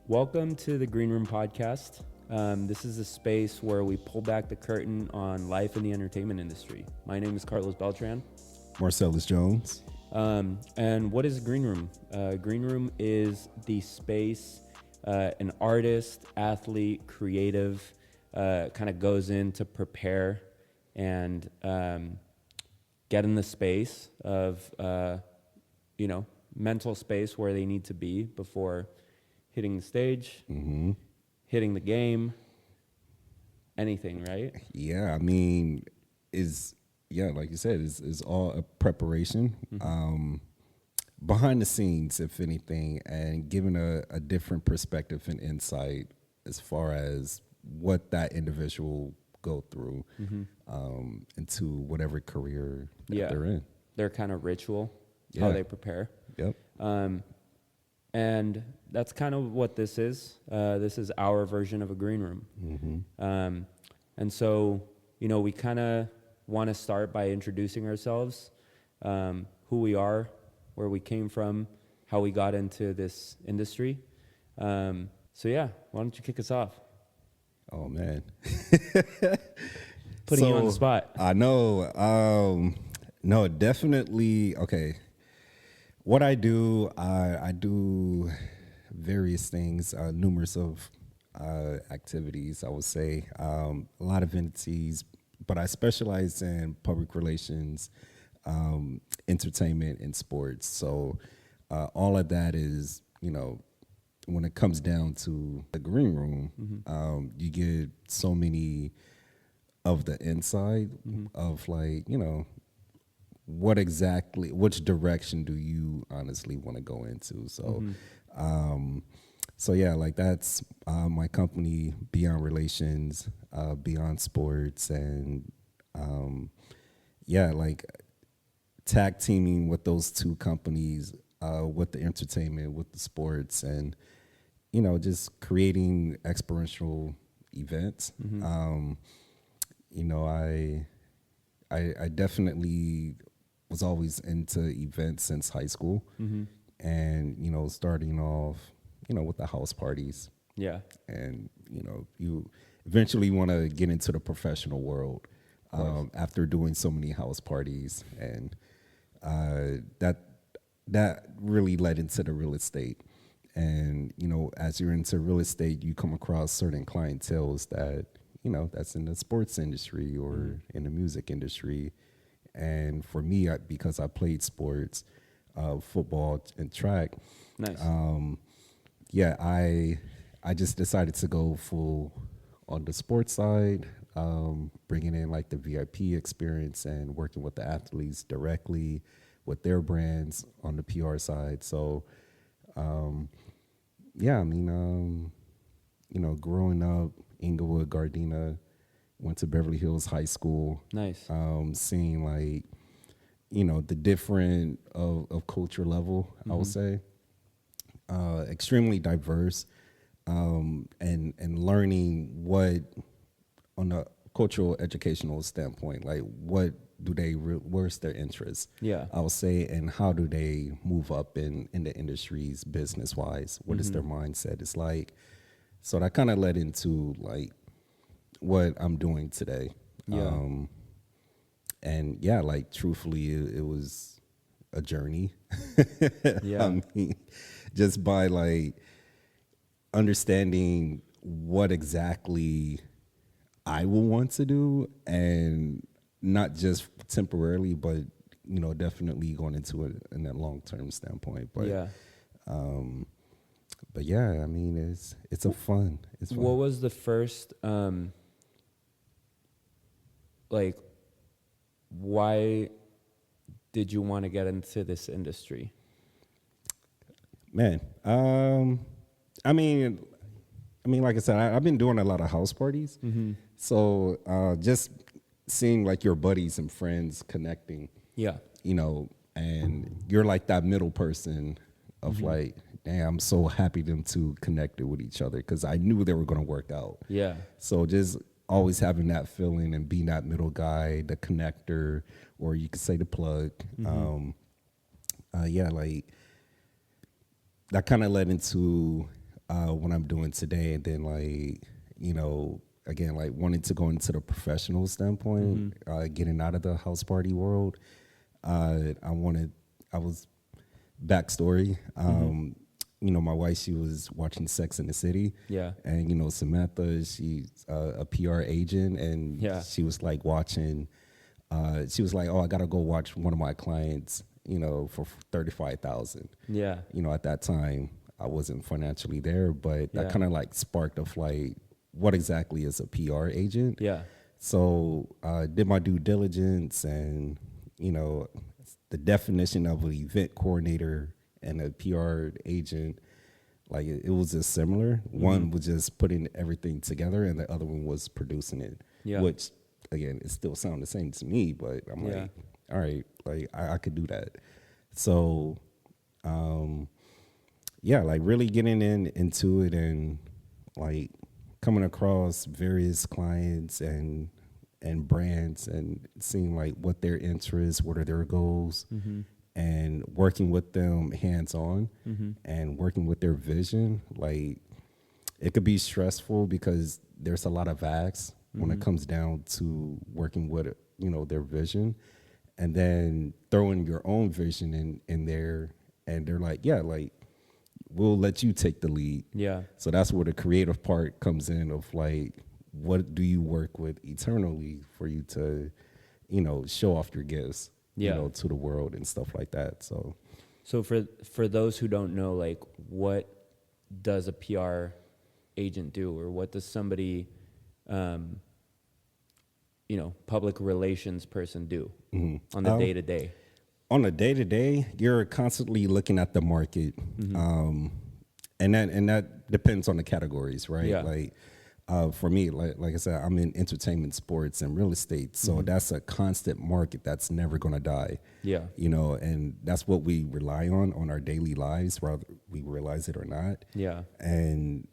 Welcome to the Green Room Podcast. This is a space where we pull back the curtain on life in the entertainment industry. My name is Carlos Beltran. Marcellus Jones. And what is Green Room? Green Room is the space an artist, athlete, creative kind of goes in to prepare and get in the space of, mental space where they need to be before hitting the stage, hitting the game, anything, right? Yeah, I mean, like you said, is all a preparation. Behind the scenes, if anything, and giving a different perspective and insight as far as what that individual go through into whatever career that they're in. Their kind of ritual, how they prepare. Yep. And that's kind of what this is. This is our version of a green room. And so, we kind of want to start by introducing ourselves, who we are, where we came from, how we got into this industry. Why don't you kick us off? Oh, man. Putting you on the spot. I know. No, definitely. Okay. What I do various things, numerous of activities, I would say. A lot of entities, but I specialize in public relations, entertainment, and sports. So all of that is, when it comes down to the green room, you get so many of the inside of which direction do you honestly want to go into? So, that's my company, Beyond Relations, Beyond Sports, and tag teaming with those two companies, with the entertainment, with the sports, and just creating experiential events. I definitely was always into events since high school, and starting off with the house parties, and you eventually want to get into the professional world after doing so many house parties, and that really led into the real estate. And as you're into real estate, you come across certain clienteles that that's in the sports industry or in the music industry. And for me, because I played sports, football and track, nice. I just decided to go full on the sports side, bringing in like the VIP experience and working with the athletes directly with their brands on the PR side. So, growing up, Inglewood, Gardena, went to Beverly Hills High School. Nice. Seeing the different of culture level, I would say, extremely diverse, and learning what on a cultural educational standpoint, what do they, where's their interest? Yeah. I would say, and how do they move up in the industries business wise? What is their mindset? It's like, so that kind of led into what I'm doing today. Yeah. Truthfully, it was a journey. Yeah. I mean, just by understanding what exactly I will want to do, and not just temporarily, but definitely going into it in that long-term standpoint. But I mean, it's fun. What was the first why did you want to get into this industry? Man, I mean, like I said, I've been doing a lot of house parties. So just seeing your buddies and friends connecting, and you're like that middle person of damn, I'm so happy them two connected with each other because I knew they were going to work out. Yeah. So just always having that feeling and being that middle guy, the connector, or you could say the plug. That kind of led into what I'm doing today, and then like, you know, again, like wanting to go into the professional standpoint, getting out of the house party world. I was backstory. You know, my wife, she was watching Sex in the City. Yeah. And, you know, Samantha, she's a PR agent, and she was like watching, she was like, oh, I got to go watch one of my clients, you know, for 35,000. Yeah. You know, at that time, I wasn't financially there, but that kind of like sparked of like, what exactly is a PR agent? Yeah. So did my due diligence, and, you know, the definition of an event coordinator and a PR agent, like it was just similar. One was just putting everything together, and the other one was producing it. Yeah. Which, again, it still sounds the same to me, but I'm like, all right, like I could do that. So, yeah, like really getting into it, and like coming across various clients and brands, and seeing like what their interests, what are their goals, and working with them hands-on, and working with their vision. Like, it could be stressful because there's a lot of acts when it comes down to working with, you know, their vision, and then throwing your own vision in there, and they're like, yeah, like, we'll let you take the lead. Yeah. So that's where the creative part comes in, of like, what do you work with eternally for you to, you know, show off your gifts, you know, to the world and stuff like that. So for those who don't know, like, what does a PR agent do, or what does somebody, you know, public relations person do on the day to day? On a day to day, you're constantly looking at the market, and that depends on the categories, right? Yeah. Like, for me, like I said, I'm in entertainment, sports, and real estate, so that's a constant market that's never going to die. Yeah, you know, and that's what we rely on our daily lives, whether we realize it or not. Yeah, and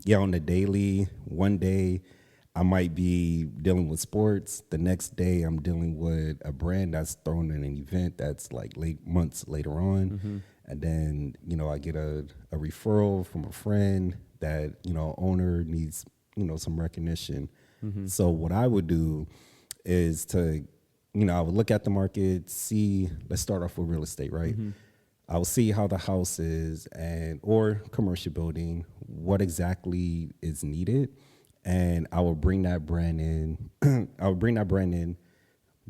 yeah, on the daily, one day I might be dealing with sports. The next day, I'm dealing with a brand that's throwing in an event that's like months later on. And then, you know, I get a referral from a friend that, you know, owner needs, you know, some recognition. So what I would do is to, you know, I would look at the market, see, let's start off with real estate, right? I will see how the house is, or commercial building, what exactly is needed. And I will bring that brand in.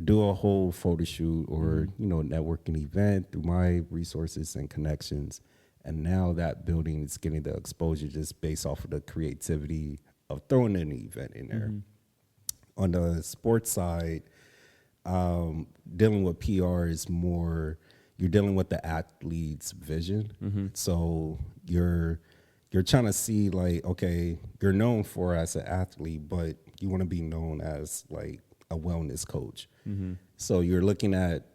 Do a whole photo shoot, or, you know, networking event through my resources and connections. And now that building is getting the exposure just based off of the creativity of throwing an event in there. On the sports side, dealing with PR is more, you're dealing with the athlete's vision. So you're trying to see, like, okay, you're known for as an athlete, but you want to be known as like a wellness coach. So you're looking at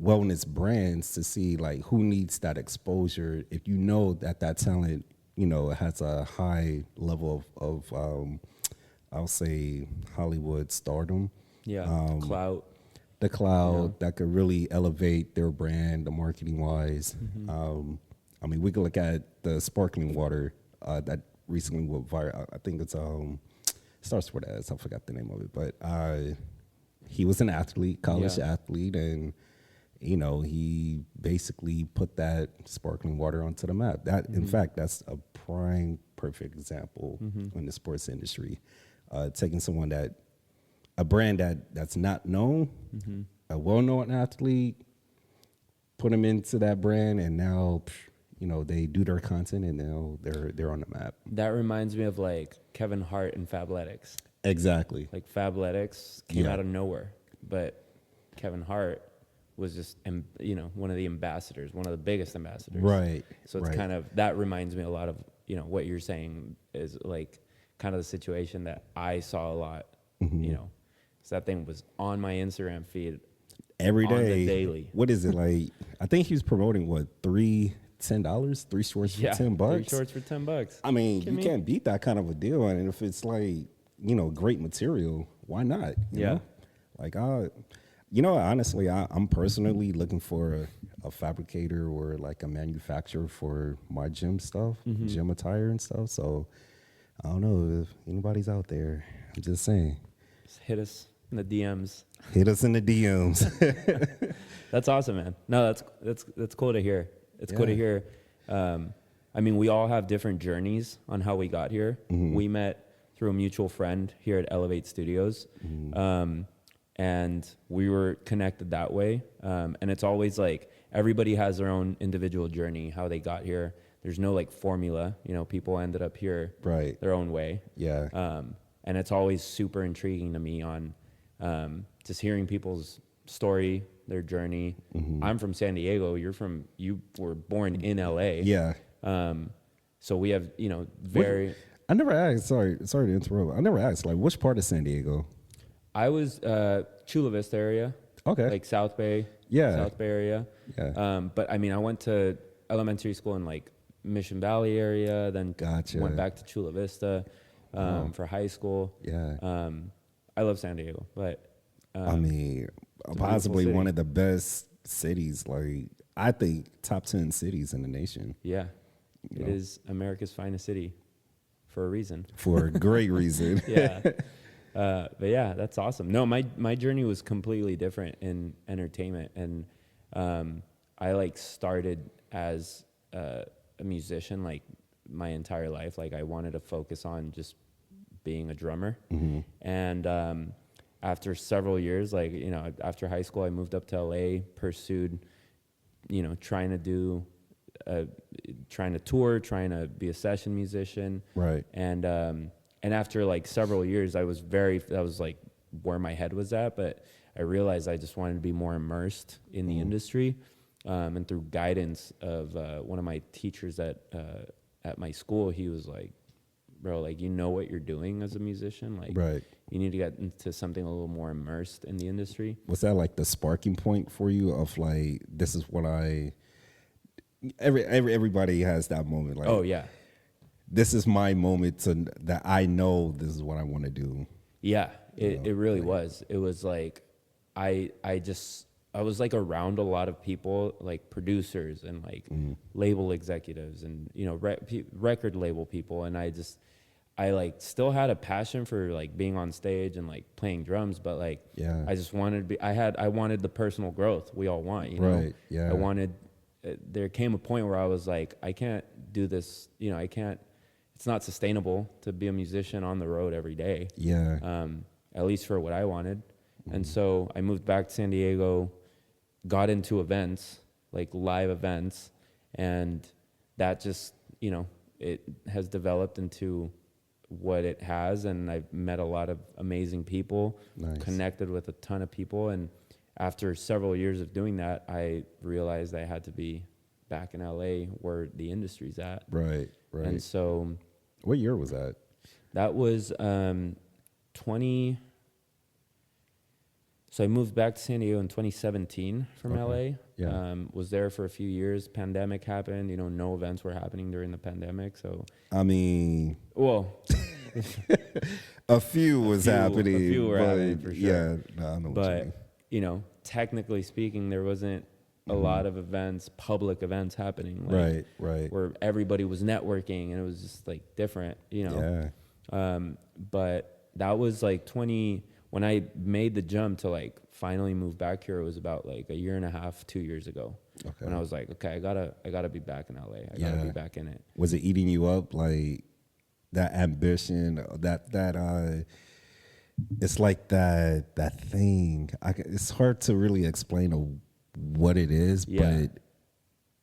wellness brands to see like who needs that exposure. If you know that talent, you know, has a high level of I'll say Hollywood stardom. Yeah, clout. The cloud that could really elevate their brand, the marketing wise. I mean, we could look at the sparkling water that recently went viral. I think it's starts with S. I forgot the name of it, but he was an athlete, college athlete, and, you know, he basically put that sparkling water onto the map. That, in fact, that's a prime perfect example in the sports industry. Taking someone a brand that's not known, a well-known athlete, put them into that brand, and now, you know, they do their content, and now they're on the map. That reminds me of like Kevin Hart and Fabletics. Exactly. Like Fabletics came out of nowhere, but Kevin Hart was just, you know, one of the ambassadors, one of the biggest ambassadors. Right. So it's kind of, that reminds me a lot of, you know, what you're saying is like kind of the situation that I saw a lot, you know, so that thing was on my Instagram feed every day, daily. What is it like? I think he was promoting $10, 3 shorts for $10. 3 shorts for $10. I mean, you can't beat that kind of a deal. And if it's like, you know, great material, why not? You know? Like, you know, honestly, I'm personally looking for a fabricator or like a manufacturer for my gym stuff, gym attire and stuff. So I don't know if anybody's out there. I'm just saying. Just hit us in the DMs. Hit us in the DMs. That's awesome, man. No, that's cool to hear. It's cool to hear. I mean, we all have different journeys on how we got here. We met through a mutual friend here at Elevate Studios. And we were connected that way. And it's always like everybody has their own individual journey, how they got here. There's no like formula, you know, people ended up here their own way. Yeah. And it's always super intriguing to me on just hearing people's story, their journey. I'm from San Diego. You were born in LA. Yeah. So we have, you know, I never asked, sorry to interrupt. I never asked, like, which part of San Diego? I was Chula Vista area. Okay. Like South Bay. Yeah. South Bay area. Yeah. But I mean, I went to elementary school in like Mission Valley area, then went back to Chula Vista for high school. Yeah. I love San Diego, but I mean, possibly one of the best cities. Like, I think top 10 cities in the nation. Yeah. It is America's finest city for a reason. For a great reason. Yeah. But yeah, that's awesome. No, my journey was completely different in entertainment. And I like started as a musician like my entire life. Like I wanted to focus on just being a drummer. And after several years, like, you know, after high school, I moved up to LA, pursued, you know, trying to tour, trying to be a session musician. Right. And after like several years, that was like where my head was at, but I realized I just wanted to be more immersed in the industry. And through guidance of one of my teachers at my school, he was like, bro, like, you know what you're doing as a musician? Like, you need to get into something a little more immersed in the industry. Was that like the sparking point for you of like, this is what everybody has that moment. Like, oh yeah. This is my moment that I know this is what I want to do. Yeah, it really was. It was like, I was like around a lot of people, like producers and like label executives and, you know, record label people. And I like still had a passion for like being on stage and like playing drums, but like, I just wanted to I wanted the personal growth we all want, you know? Right, yeah. There came a point where I was like, I can't do this, you know, it's not sustainable to be a musician on the road every day. Yeah. At least for what I wanted. And so I moved back to San Diego, got into events, like live events, and that just, you know, it has developed into what it has, and I've met a lot of amazing people, connected with a ton of people, and after several years of doing that, I realized I had to be back in LA where the industry's at. Right. And so... What year was that? That was 20... So I moved back to San Diego in 2017 from LA. Yeah. Was there for a few years. Pandemic happened. You know, no events were happening during the pandemic. So I mean, well, a few was happening. A few were happening for sure. Yeah, no, I know what you mean. You know, technically speaking, there wasn't a lot of events, public events happening. Like, right. Where everybody was networking, and it was just like different. You know. Yeah. But that was like when I made the jump to like finally move back here, it was about like a year and a half, 2 years ago. Okay. When I was like, okay, I gotta be back in LA. I gotta be back in it. Was it eating you up, like that ambition, that it's like that thing. It's hard to really explain what it is, but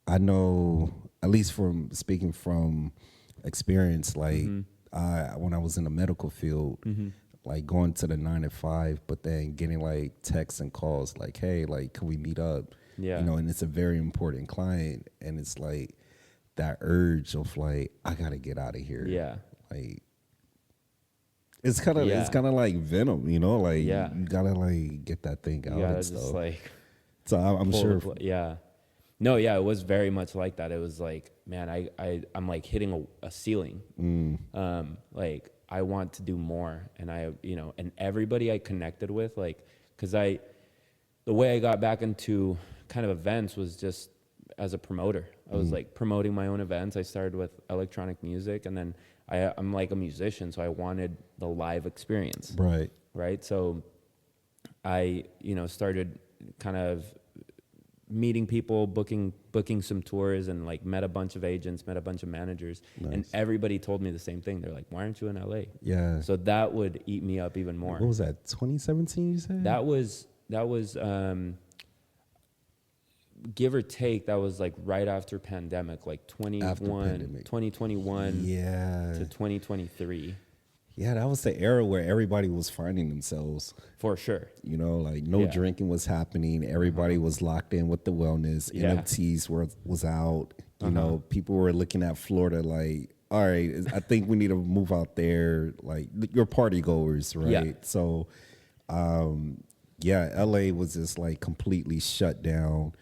I know, at least from speaking from experience, like when I was in the medical field. Like going to the 9 to 5, but then getting like texts and calls like, hey, like, can we meet up? Yeah. You know, and it's a very important client. And it's like that urge of like, I got to get out of here. Yeah. Like, it's kind of like Venom, you know, like you got to like get that thing out and stuff. Like, so I'm sure. No, yeah, it was very much like that. It was like, man, I'm like hitting a ceiling. Like, I want to do more, and and everybody I connected with, like, because the way I got back into kind of events was just as a promoter. I was like promoting my own events. I started with electronic music, and then I'm like a musician, so I wanted the live experience. Right. So I, started kind of meeting people, booking some tours, and like met a bunch of agents, met a bunch of managers, and everybody told me the same thing. They're like, "Why aren't you in LA?" Yeah. So that would eat me up even more. What was that? 2017, you said? That was give or take. That was like right after pandemic, like 2021 to 2023. Yeah, that was the era where everybody was finding themselves. For sure. Like no drinking was happening. Everybody was locked in with the wellness. NFTs was out. You know, people were looking at Florida like, all right, I think we need to move out there. Like, you're party goers, right? Yeah. So, LA was just like completely shut down.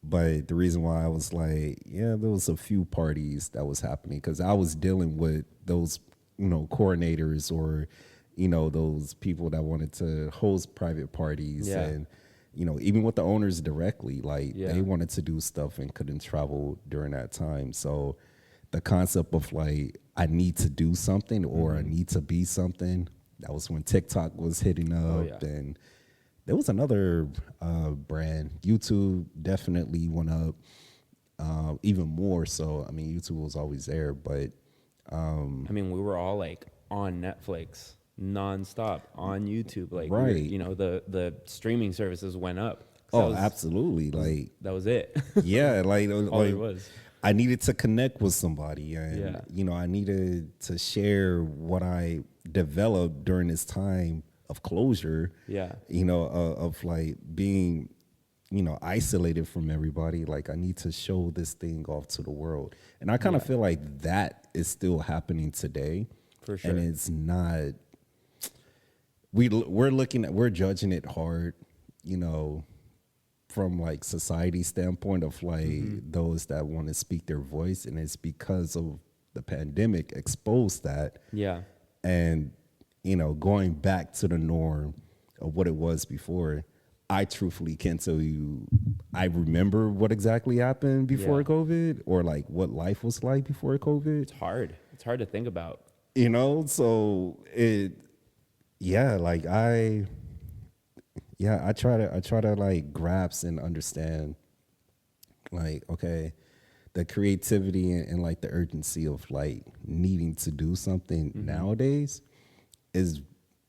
But the reason why I was like, there was a few parties that was happening because I was dealing with those, coordinators or, those people that wanted to host private parties and, even with the owners directly, like they wanted to do stuff and couldn't travel during that time. So the concept of like, I need to do something or I need to be something, that was when TikTok was hitting up and there was another brand. YouTube definitely went up even more. So, I mean, YouTube was always there, but... we were all like on Netflix nonstop, on YouTube. Like, right. The streaming services went up. Absolutely. That was it. Yeah. All it was. I needed to connect with somebody and, I needed to share what I developed during this time of closure, of like being, isolated from everybody. Like I need to show this thing off to the world. And I kind of feel like that is still happening today. For sure. And it's not, we're judging it hard, from like society standpoint of like those that want to speak their voice. And it's because of the pandemic exposed that. Yeah. And, going back to the norm of what it was before, I truthfully can't tell you I remember what exactly happened before COVID or like what life was like before COVID. It's hard. It's hard to think about. So I try to like grasp and understand like, okay, the creativity and like the urgency of like needing to do something nowadays is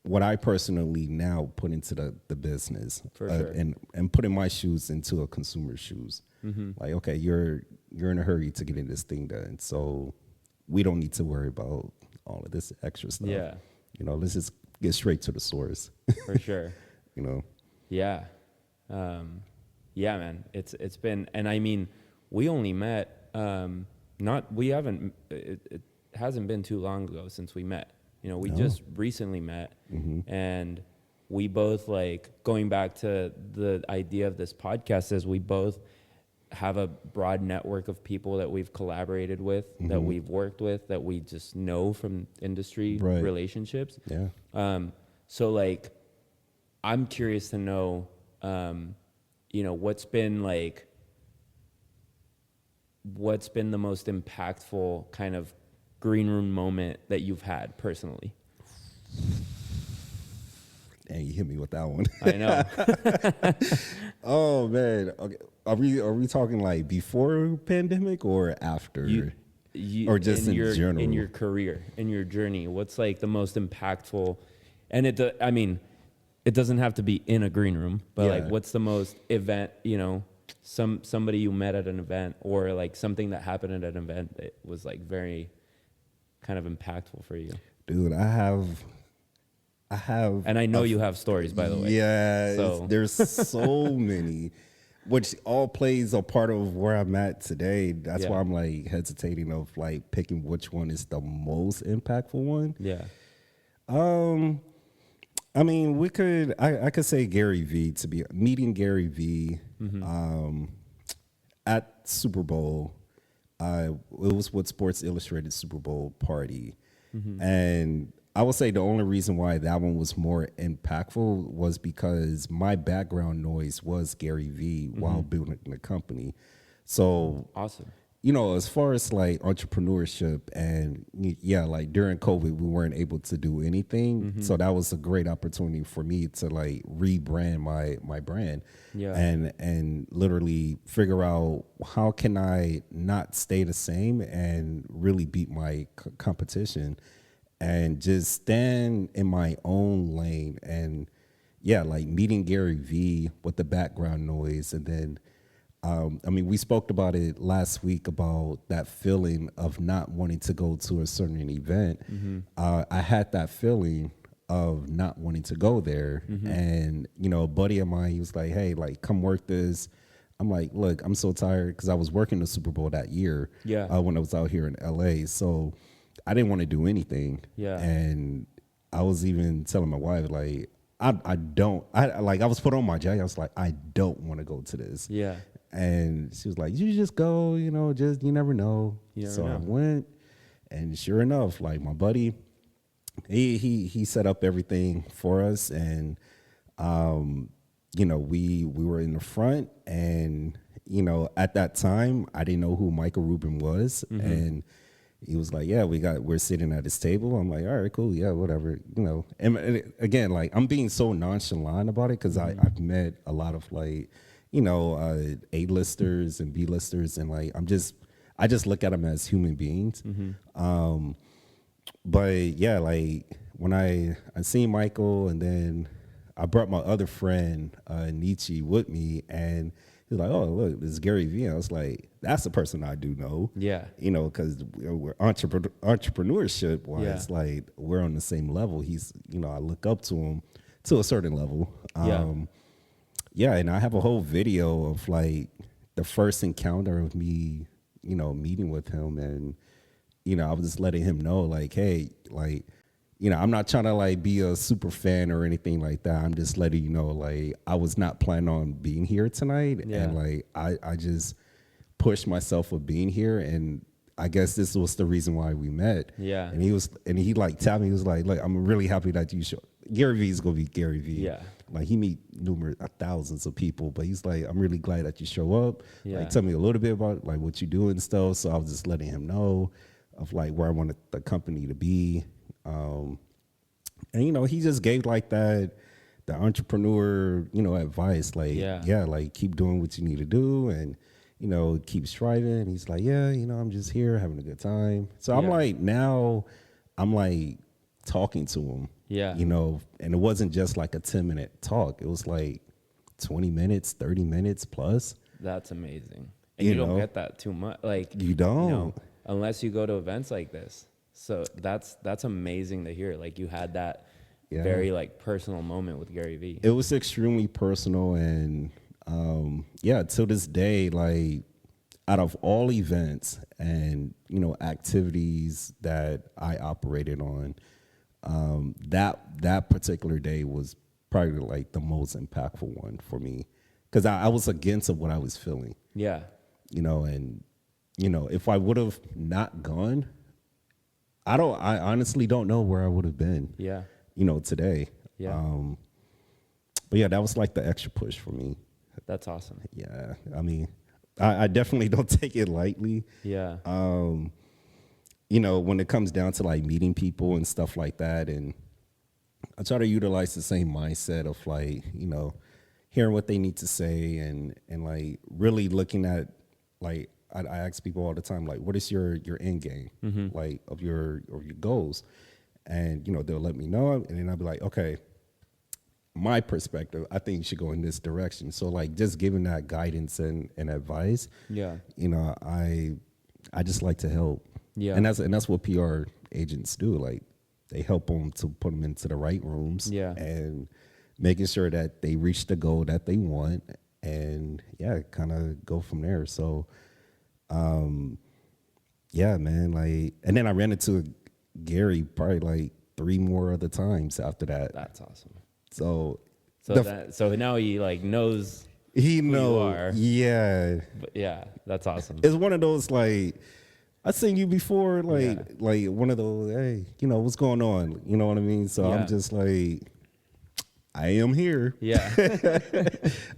what I personally now put into the business. For sure. And putting my shoes into a consumer's shoes. Like, okay, you're in a hurry to get in this thing done. So we don't need to worry about all of this extra stuff. Yeah. Let's just get straight to the source. For sure. Yeah. Man, it's been, and we only met, it hasn't been too long ago since we met. We just recently met, and we both, like, going back to the idea of this podcast, is we both have a broad network of people that we've collaborated with, that we've worked with, that we just know from industry relationships. Yeah. So, like, I'm curious to know, what's been the most impactful kind of green room moment that you've had personally? And you hit me with that one. I know. Oh man. Okay. Are we talking like before pandemic or after? Or just in general? In your career, in your journey, what's like the most impactful? And it doesn't have to be in a green room, but like, what's the most event, somebody you met at an event, or like something that happened at an event that was like very kind of impactful for you? Dude, I have, and I know you have stories, by the way. Yeah, so. There's so many, which all plays a part of where I'm at today. That's why I'm like hesitating of like picking which one is the most impactful one. Yeah. I could say Gary V, to be meeting Gary V at Super Bowl. It was with Sports Illustrated Super Bowl party. And I would say the only reason why that one was more impactful was because my background noise was Gary Vee while building the company. So, Awesome. as far as like entrepreneurship and yeah, like during COVID, we weren't able to do anything. So that was a great opportunity for me to like rebrand my brand Yeah. and literally figure out how can I not stay the same and really beat my competition and just stand in my own lane. And yeah, like meeting Gary Vee with the background noise. And then, I mean, we spoke about it last week about that feeling of not wanting to go to a certain event. I had that feeling of not wanting to go there. And, a buddy of mine, he was like, hey, like, come work this. I'm like, look, I'm so tired because I was working the Super Bowl that year when I was out here in LA. So I didn't want to do anything. Yeah. And I was even telling my wife, like, I was put on my jacket. I was like, I don't want to go to this. Yeah. And she was like, you just go, just, you never know. So I went, and sure enough, like my buddy, he set up everything for us. And, we were in the front, and, at that time, I didn't know who Michael Rubin was. And he was like, yeah, we're sitting at his table. I'm like, all right, cool. Yeah, whatever, And again, like, I'm being so nonchalant about it because I've met a lot of like, A-listers and B-listers, and like I just look at them as human beings. But yeah, like when I seen Michael, and then I brought my other friend Nietzsche with me, and he was like, oh, look, this is Gary Vee. I was like, that's the person I do know. Yeah. Because we're entrepreneurship wise, like we're on the same level. He's, I look up to him to a certain level. Yeah, and I have a whole video of like the first encounter of me, meeting with him, and I was just letting him know, like, hey, like, I'm not trying to like be a super fan or anything like that. I'm just letting you know, like, I was not planning on being here tonight, and like I just pushed myself with being here, and I guess this was the reason why we met. Yeah. And he like tapped me. He was like, look, I'm really happy that you show. Gary Vee is gonna be Gary Vee. Yeah. Like he meet thousands of people, but he's like, I'm really glad that you show up. Yeah. Like, tell me a little bit about like what you do and stuff. So I was just letting him know of like where I wanted the company to be. And he just gave like the entrepreneur, advice. Like, like keep doing what you need to do, and keep striving. He's like, yeah, I'm just here having a good time. So I'm like, now I'm like talking to him. Yeah. And it wasn't just like a 10-minute talk. It was like 20 minutes, 30 minutes plus. That's amazing. And you don't get that too much. Like, you don't. Unless you go to events like this. So that's amazing to hear. Like, you had that very like personal moment with Gary Vee. It was extremely personal, and to this day, like, out of all events and activities that I operated on, that particular day was probably like the most impactful one for me, because I was against of what I was feeling. Yeah. And if I would have not gone, I honestly don't know where I would have been. Yeah. Today. Yeah. But yeah, that was like the extra push for me. That's awesome. Yeah. I mean, I definitely don't take it lightly. Yeah. When it comes down to like meeting people and stuff like that, and I try to utilize the same mindset of like, hearing what they need to say, and like really looking at, like, I ask people all the time, like, what is your end game, like of your goals? And, they'll let me know, and then I'll be like, okay, my perspective, I think you should go in this direction. So like just giving that guidance and advice. Yeah. I just like to help. Yeah. And that's what PR agents do. Like, they help them to put them into the right rooms. Yeah. And making sure that they reach the goal that they want, and kind of go from there. So, man, like, and then I ran into Gary probably like 3 more other times after that. That's awesome. So now he like knows he who knows. you are. Yeah. But yeah, that's awesome. It's one of those like I seen you before, like Yeah. like one of those, hey, what's going on? You know what I mean? So Yeah. I'm just like, I am here. Yeah.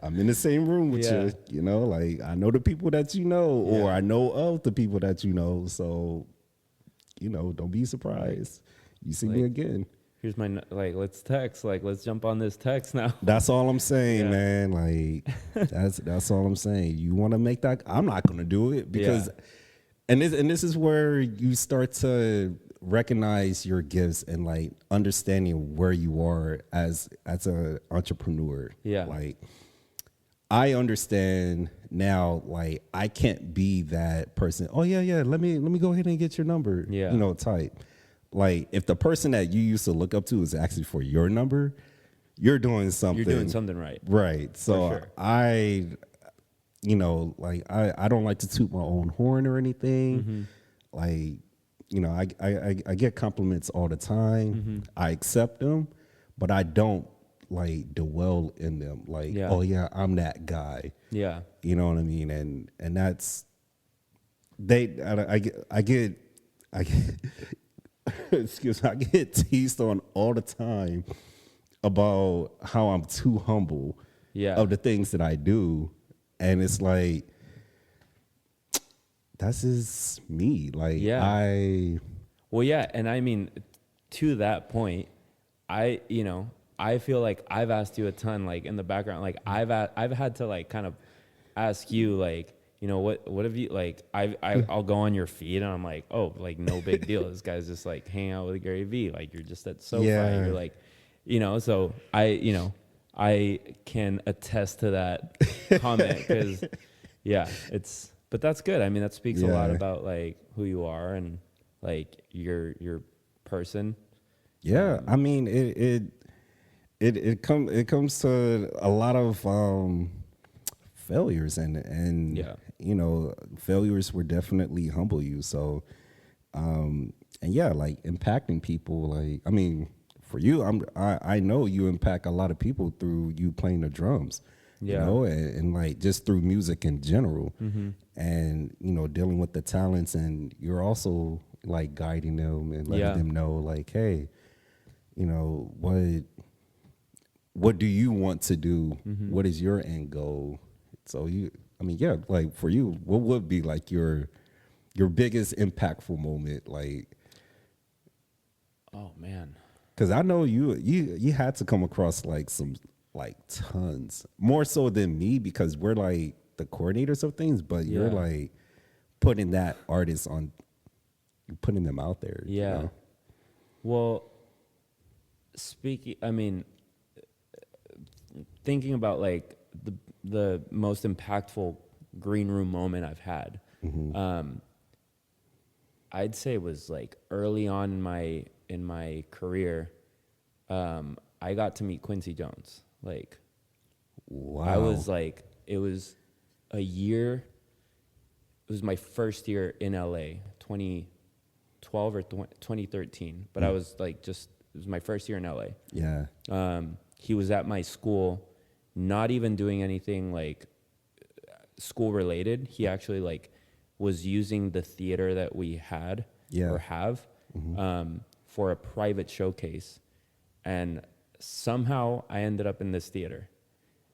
I'm in the same room with Yeah. you. Like I know the people that you know, or Yeah. I know of the people that you know. So, don't be surprised. You see me Like, again. here's my, like, let's text. Like, let's jump on this text now. That's all I'm saying, Yeah. man. Like that's all I'm saying. You want to make that? I'm not gonna do it because, Yeah. and this is where you start to recognize your gifts and like understanding where you are as a entrepreneur. Yeah. Like I understand now. Like I can't be that person. Oh yeah. Let me go ahead and get your number. Yeah. Type. Like if the person that you used to look up to is actually for your number, you're doing something. You're doing something right. Right. So sure. I like I don't like to toot my own horn or anything. Like, I get compliments all the time. I accept them, but I don't like dwell in them. Like, Yeah. oh yeah, I'm that guy. Yeah. You know what I mean? And that's I get excuse me, I get teased on all the time about how I'm too humble Yeah. of the things that I do. And it's like, that's just me. Like Yeah. Well, yeah, and I mean, to that point, I feel like I've asked you a ton, like in the background, like I've had to like kind of ask you, like, what have you, like, I'll go on your feed and I'm like, oh, like no big deal. This guy's just like hanging out with Gary Vee. Like you're just at SoFi. Yeah. You're like, so I can attest to that comment because but that's good. I mean, that speaks a lot Yeah. about like who you are and like your person. Yeah, I mean it comes to a lot of failures and Yeah. failures will definitely humble you. So and yeah, like impacting people, like I mean for you, I know you impact a lot of people through you playing the drums. Yeah. And like just through music in general, and dealing with the talents, and you're also like guiding them and letting Yeah. them know like, hey, what do you want to do? What is your end goal? So yeah, like for you, what would be like your biggest impactful moment? Like, Oh man. because I know you had to come across like some like tons more so than me because we're like the coordinators of things, but you're Yeah. like putting that artist on, putting them out there. Yeah. Well, thinking about like the most impactful green room moment I've had, I'd say it was like early on in my career. I got to meet Quincy Jones. Like, Wow. I was like, it was a year. It was my first year in LA, 2012 or 2013. But I was like, it was my first year in LA. Yeah. He was at my school, not even doing anything like school related. He actually like was using the theater that we had or have for a private showcase. And somehow I ended up in this theater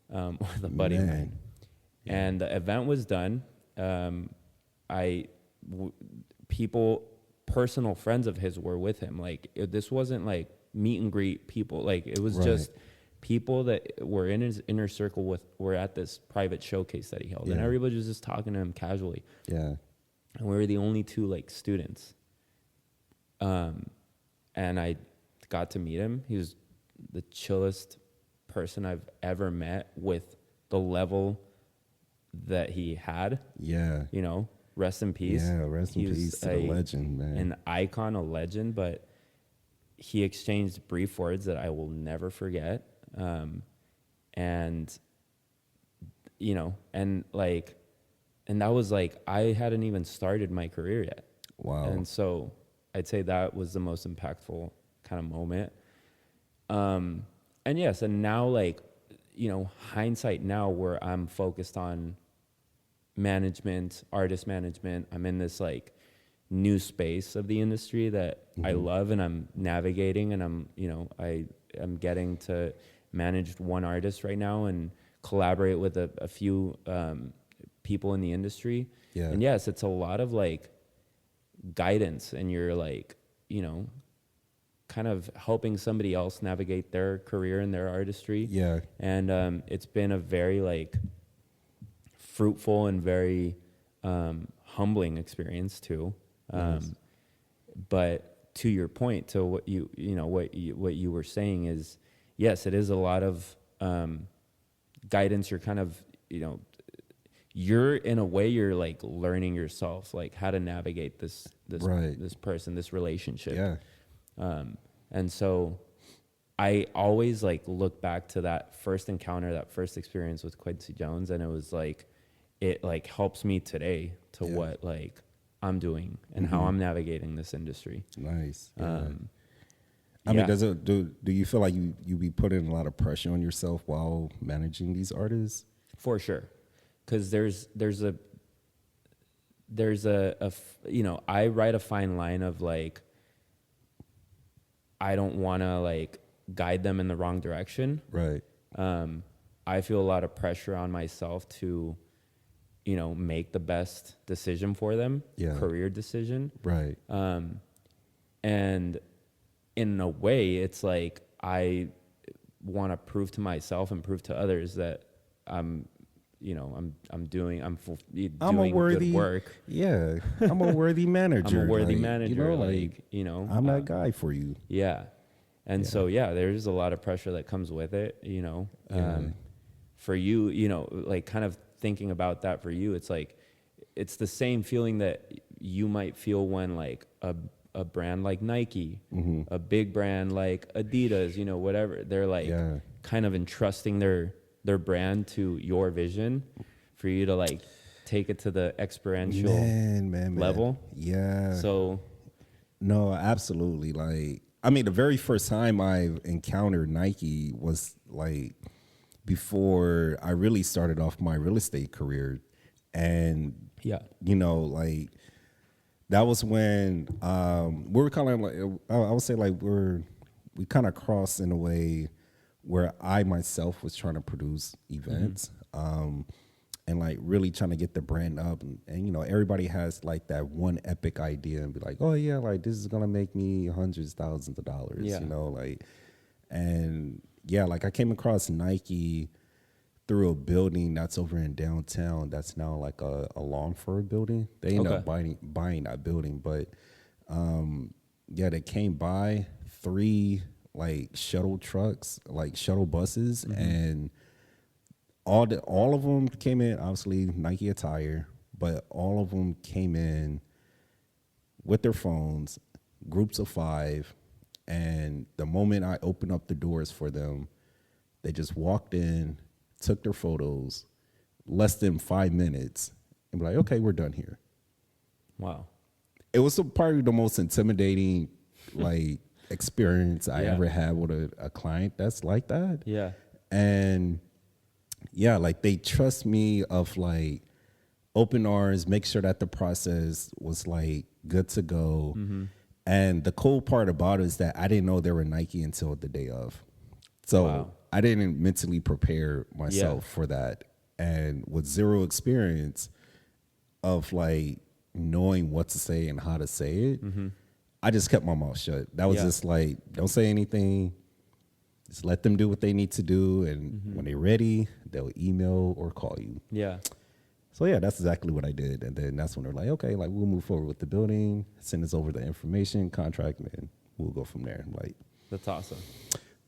with a buddy of mine. And the event was done. Personal friends of his were with him. Like this wasn't like meet and greet people. Like it was just people that were in his inner circle were at this private showcase that he held. And everybody was just talking to him casually. Yeah. And we were the only two like students. And I got to meet him. He was the chillest person I've ever met with the level that he had. Yeah. Rest in peace. Yeah, rest in peace to the legend, man. An icon, a legend, but he exchanged brief words that I will never forget. And that was like, I hadn't even started my career yet. Wow. And so I'd say that was the most impactful kind of moment. And yes, and now like, hindsight now where I'm focused on management, artist management, I'm in this like new space of the industry that I love, and I'm navigating, and I'm getting to manage one artist right now and collaborate with a few people in the industry. Yeah. And yes, it's a lot of like guidance, and you're like, kind of helping somebody else navigate their career and their artistry. Yeah. And it's been a very like fruitful and very humbling experience too. Yes. But to your point, to what what you were saying is, yes, it is a lot of guidance. You're kind of, you're in a way, you're like learning yourself, like how to navigate this Right. this person, this relationship. Yeah. And so I always like look back to that first encounter, that first experience with Quincy Jones, and it was like, it like helps me today to what like I'm doing and how I'm navigating this industry. Nice. Yeah. I Yeah. mean, do you feel like you be putting a lot of pressure on yourself while managing these artists? For sure. Cause there's a I write a fine line of like, I don't want to like guide them in the wrong direction. Right. I feel a lot of pressure on myself to, make the best decision for them, career decision. Right. And in a way, it's like I want to prove to myself and prove to others that I'm doing a worthy good work. Yeah, I'm a worthy manager. I'm a worthy like, manager. I'm that guy for you. Yeah. And so, there's a lot of pressure that comes with it, for you, like kind of thinking about that for you, it's like, it's the same feeling that you might feel when like a brand like Nike, a big brand like Adidas, whatever, they're like kind of entrusting their brand to your vision for you to like take it to the experiential level. Yeah. So no, absolutely. Like, I mean, the very first time I encountered Nike was like before I really started off my real estate career. And, like that was when we were kind of like, I would say like we kind of crossed in a way where I myself was trying to produce events and like really trying to get the brand up. And everybody has like that one epic idea and be like, oh yeah, like this is going to make me hundreds, thousands of dollars, like I came across Nike through a building that's over in downtown that's now like a lawn fur building. They ended up buying that building, but they came by 3 like shuttle trucks, like shuttle buses, and all of them came in, obviously Nike attire, but all of them came in with their phones, groups of 5, and the moment I opened up the doors for them, they just walked in, took their photos, less than 5 minutes, and be like, okay, we're done here. Wow. It was probably the most intimidating like experience I ever had with a client that's like that. Yeah. And like they trust me of like open arms, make sure that the process was like good to go. And the cool part about it is that I didn't know they were Nike until the day of. So I didn't mentally prepare myself for that. And with zero experience of like knowing what to say and how to say it, I just kept my mouth shut. That was just like, don't say anything. Just let them do what they need to do. And when they're ready, they'll email or call you. Yeah. So that's exactly what I did. And then that's when they're like, okay, like we'll move forward with the building, send us over the information, contract, and we'll go from there. I'm like, that's awesome.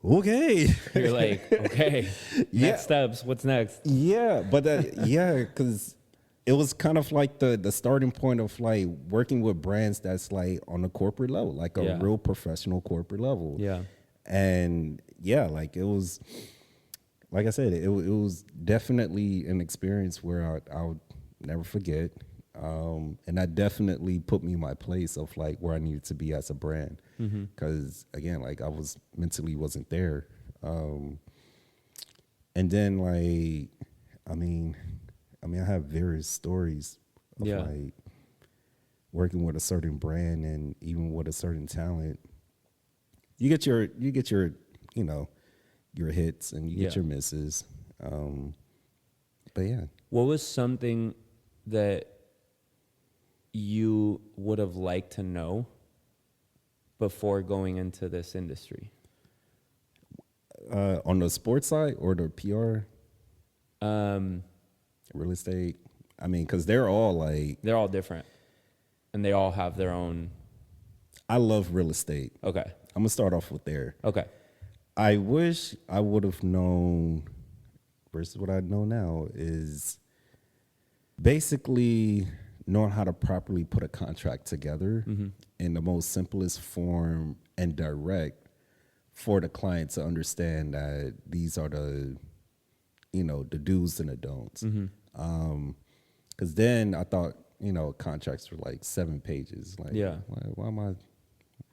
Okay. You're like, okay, next steps. What's next? Yeah. But because it was kind of like the starting point of like working with brands that's like on the corporate level, like a real professional corporate level. Yeah. And like it was, like I said, it was definitely an experience where I'll never forget. And that definitely put me in my place of like where I needed to be as a brand. Because again, like I was mentally wasn't there. And then like, I mean, I have various stories of like working with a certain brand and even with a certain talent, you get your you know, your hits and you get Yeah. your misses. But yeah. What was something that you would have liked to know before going into this industry? On the sports side or the PR, Um, real estate? I mean, because they're all like, they're all different, and they all have their own. I love real estate. Okay. I'm going to start off with there. Okay. I wish I would have known versus what I know now is basically knowing how to properly put a contract together in the most simplest form and direct for the client to understand that these are the, you know, the do's and the don'ts. Because then I thought, you know, contracts were like 7 pages. Like, Yeah. why am I?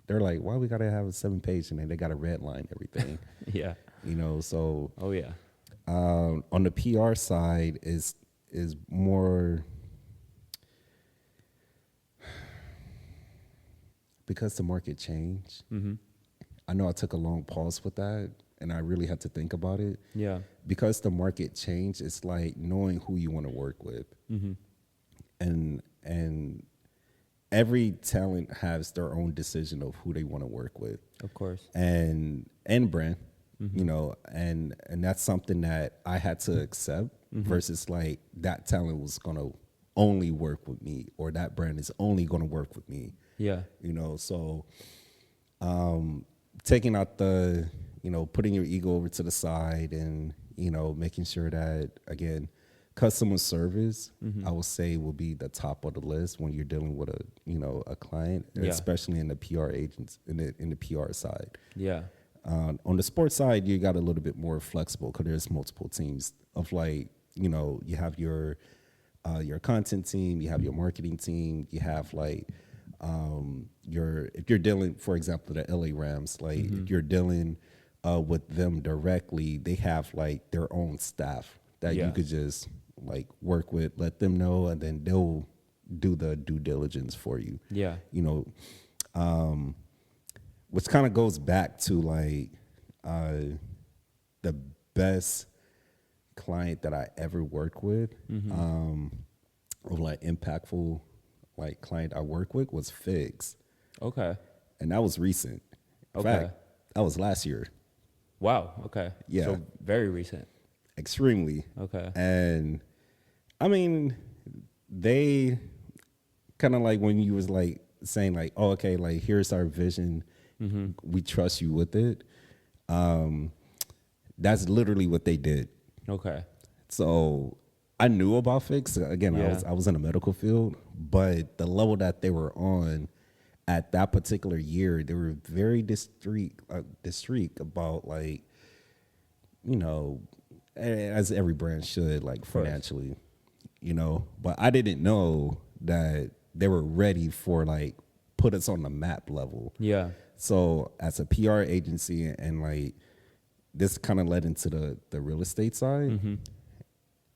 They're like, why we gotta have a 7-page and then they gotta red line everything, Yeah. you know? So Oh yeah. on the PR side is more because the market changed. I know I took a long pause with that, and I really had to think about it. Yeah. Because the market changed, it's like knowing who you want to work with, and every talent has their own decision of who they want to work with, Of course. and brand, you know, and that's something that I had to accept versus like that talent was gonna only work with me or that brand is only gonna work with me. Yeah. You know, so taking out the, you know, putting your ego over to the side and, you know, making sure that, again, customer service, I would say will be the top of the list when you're dealing with a, you know, a client, Yeah. especially in the PR agents, in the PR side. Yeah. On the sports side, you got a little bit more flexible because there's multiple teams of like, you know, you have your content team, you have your marketing team, you have like if you're dealing, for example, the LA Rams, like if you're dealing with them directly, they have like their own staff that Yeah. you could just like work with, let them know, and then they'll do the due diligence for you. Yeah. You know, which kind of goes back to like the best client that I ever worked with, or like impactful like client I work with was Figs, Okay. and that was recent. In Okay. fact, that was last year. Wow. Okay. Yeah. So very recent. Extremely. Okay. And I mean, they kind of like when you was like saying like, oh, okay, like here's our vision. We trust you with it. That's literally what they did. Okay. So I knew about Fix. Again, Yeah. I was in the medical field, but the level that they were on at that particular year, they were very discreet about like, you know, as every brand should, like financially, you know. But I didn't know that they were ready for like put us on the map level. Yeah. So as a PR agency and like this kind of led into the real estate side.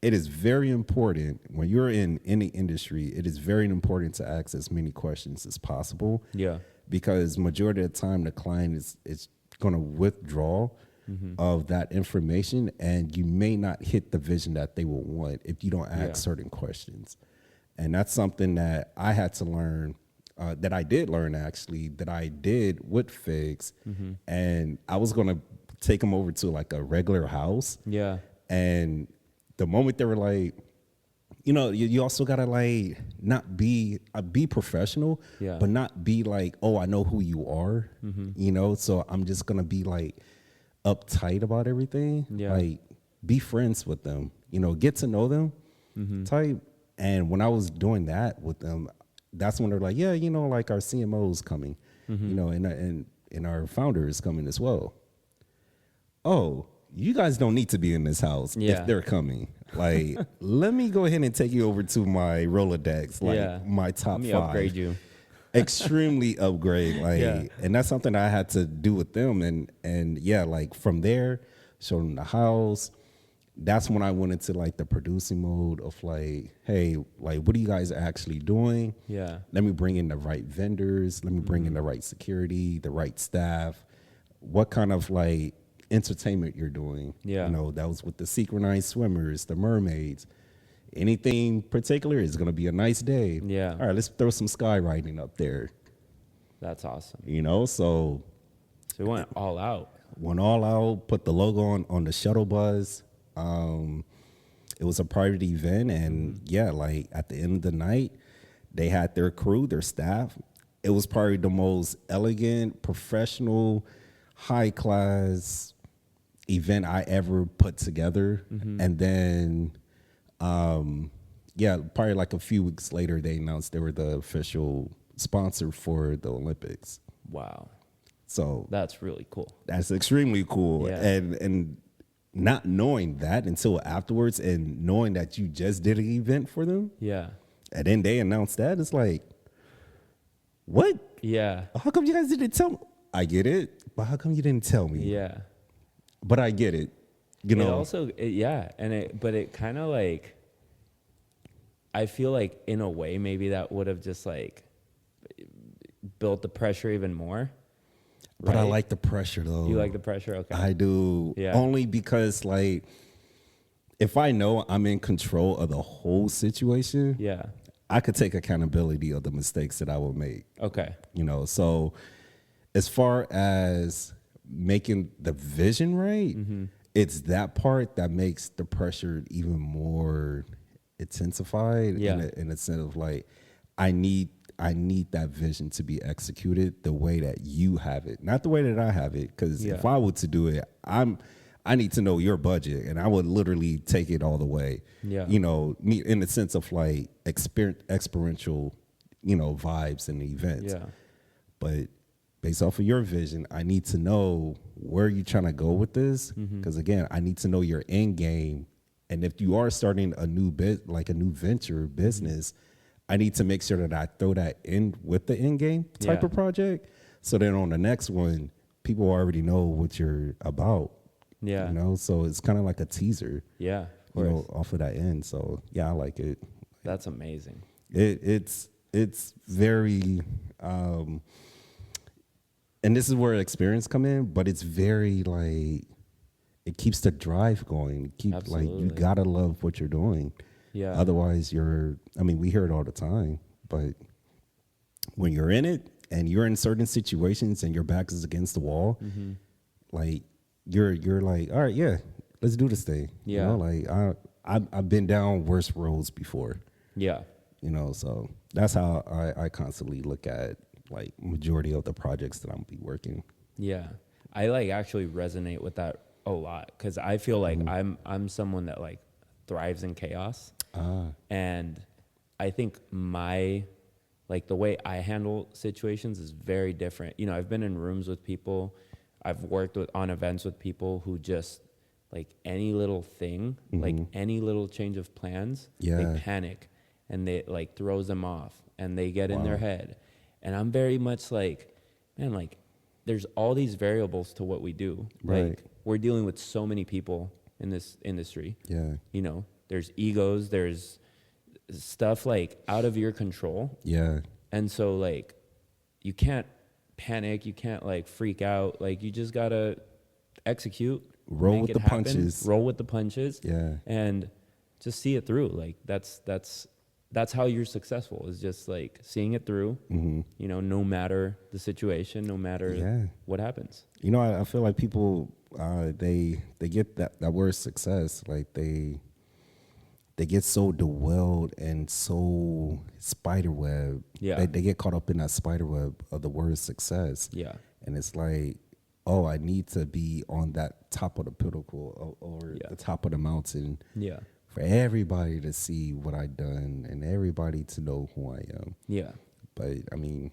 It is very important when you're in any industry, it is very important to ask as many questions as possible. Yeah. Because majority of the time the client is going to withdraw of that information, and you may not hit the vision that they will want if you don't ask certain questions. And that's something that I had to learn, that I did learn actually, that I did with Figs. And I was going to take them over to like a regular house. Yeah. And the moment they were like, you know, you also gotta like not be professional, Yeah. but not be like, oh, I know who you are, you know. So I'm just gonna be like uptight about everything. Yeah. Like be friends with them, you know, get to know them, type. And when I was doing that with them, that's when they're like, yeah, you know, like our CMO is coming, you know, and our founder is coming as well. Oh, you guys don't need to be in this house if they're coming. Like, let me go ahead and take you over to my Rolodex, like my top Let me 5. upgrade you. Extremely upgrade, like, and that's something I had to do with them. And yeah, like from there, show them the house, that's when I went into like the producing mode of like, hey, like, what are you guys actually doing? Yeah. Let me bring in the right vendors. Let me bring in the right security, the right staff. What kind of like entertainment you're doing? Yeah. You know, that was with the synchronized swimmers, the mermaids. Anything particular is going to be a nice day. Yeah. All right, let's throw some skywriting up there. That's awesome. You know, so So we went all out. went all out, put the logo on the shuttle bus. It was a private event, and yeah, like at the end of the night, they had their crew, their staff. It was probably the most elegant, professional, high class event I ever put together. And then, yeah, probably like a few weeks later, they announced they were the official sponsor for the Olympics. Wow. So That's really cool. that's extremely cool. Yeah. And not knowing that until afterwards, and knowing that you just did an event for them, Yeah. and then they announced that, it's like, what? Yeah. How come you guys didn't tell me? I get it, but how come you didn't tell me? Yeah. But I get it. You It know, also, yeah. But it kind of like, I feel like in a way, maybe that would have just like built the pressure even more. but I right? like the pressure though. You like the pressure? Okay. I do. Yeah. Only because like, if I know I'm in control of the whole situation, Yeah. I could take accountability of the mistakes that I will make. Okay. You know, so as far as making the vision right, it's that part that makes the pressure even more intensified. Yeah. In a sense of like, I need that vision to be executed the way that you have it, not the way that I have it. Because if Yeah. I were to do it, I need to know your budget, and I would literally take it all the way. Yeah. You know, me in the sense of like experiential, you know, vibes and events. Yeah. But based off of your vision, I need to know where you're trying to go with this. Because again, I need to know your end game. And if you are starting a new like a new venture business, I need to make sure that I throw that in with the end game type Yeah. of project. So then on the next one, people already know what you're about. Yeah. You know, so it's kind of like a teaser, Yeah. Of you course. know, off of that end. So yeah, I like it. That's amazing. It's very, and this is where experience come in, but it's very like, it keeps the drive going. Like you Absolutely. gotta love what you're doing. Yeah. Otherwise we hear it all the time, but when you're in it and you're in certain situations and your back is against the wall, like you're like, all right, yeah, let's do this thing. Yeah. You know, like I've been down worse roads before. Yeah. You know, so that's how I constantly look at like majority of the projects that I'm gonna be working. Yeah. I like actually resonate with that a lot because I feel like I'm someone that like thrives in chaos. And I think like the way I handle situations is very different. You know, I've been in rooms with people, I've worked on events with people who just like any little thing, like any little change of plans, Yeah. they panic and they like throws them off and they get in their head. And I'm very much like, man, like there's all these variables to what we do. Right. Like we're dealing with so many people in this industry. Yeah. You know, there's egos, there's stuff like out of your control. Yeah. And so like you can't panic, you can't like freak out. Like you just gotta execute, Roll make with it the happen, punches. roll with the punches. Yeah. And just see it through. Like that's how you're successful, is just like seeing it through, you know, no matter the situation, no matter what happens. You know, I feel like people they get that word success, like they get so dwelled and so spiderweb. Yeah. They get caught up in that spiderweb of the word success. Yeah. And it's like, oh, I need to be on that top of the pinnacle or the top of the mountain Yeah. for everybody to see what I've done and everybody to know who I am. Yeah. But I mean,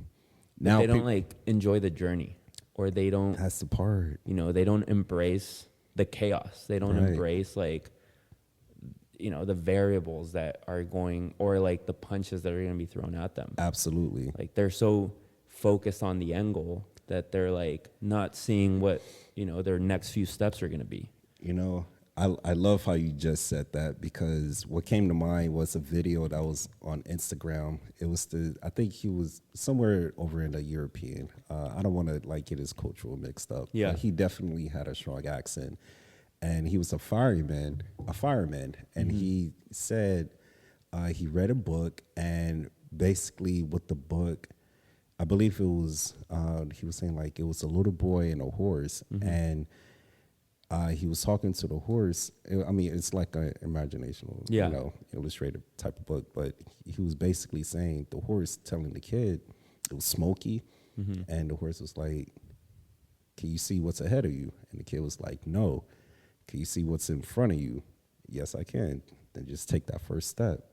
But now they don't like enjoy the journey, or they don't, that's the part. you know, they don't embrace the chaos. They don't Right. embrace like, you know, the variables that are going, or like the punches that are going to be thrown at them. Absolutely. Like they're so focused on the end goal that they're like not seeing what, you know, their next few steps are going to be. You know, I love how you just said that, because what came to mind was a video that was on Instagram. It was I think he was somewhere over in the European. I don't want to like get his cultural mixed up. Yeah. But he definitely had a strong accent, and he was a fireman, and he said he read a book, and basically with the book, I believe it was he was saying like it was a little boy and a horse, and he was talking to the horse. I mean, it's like an imaginational, illustrative type of book. But he was basically saying, the horse telling the kid it was smoky, and the horse was like, "Can you see what's ahead of you?" And the kid was like, "No." "Can you see what's in front of you?" "Yes, I can." "Then just take that first step."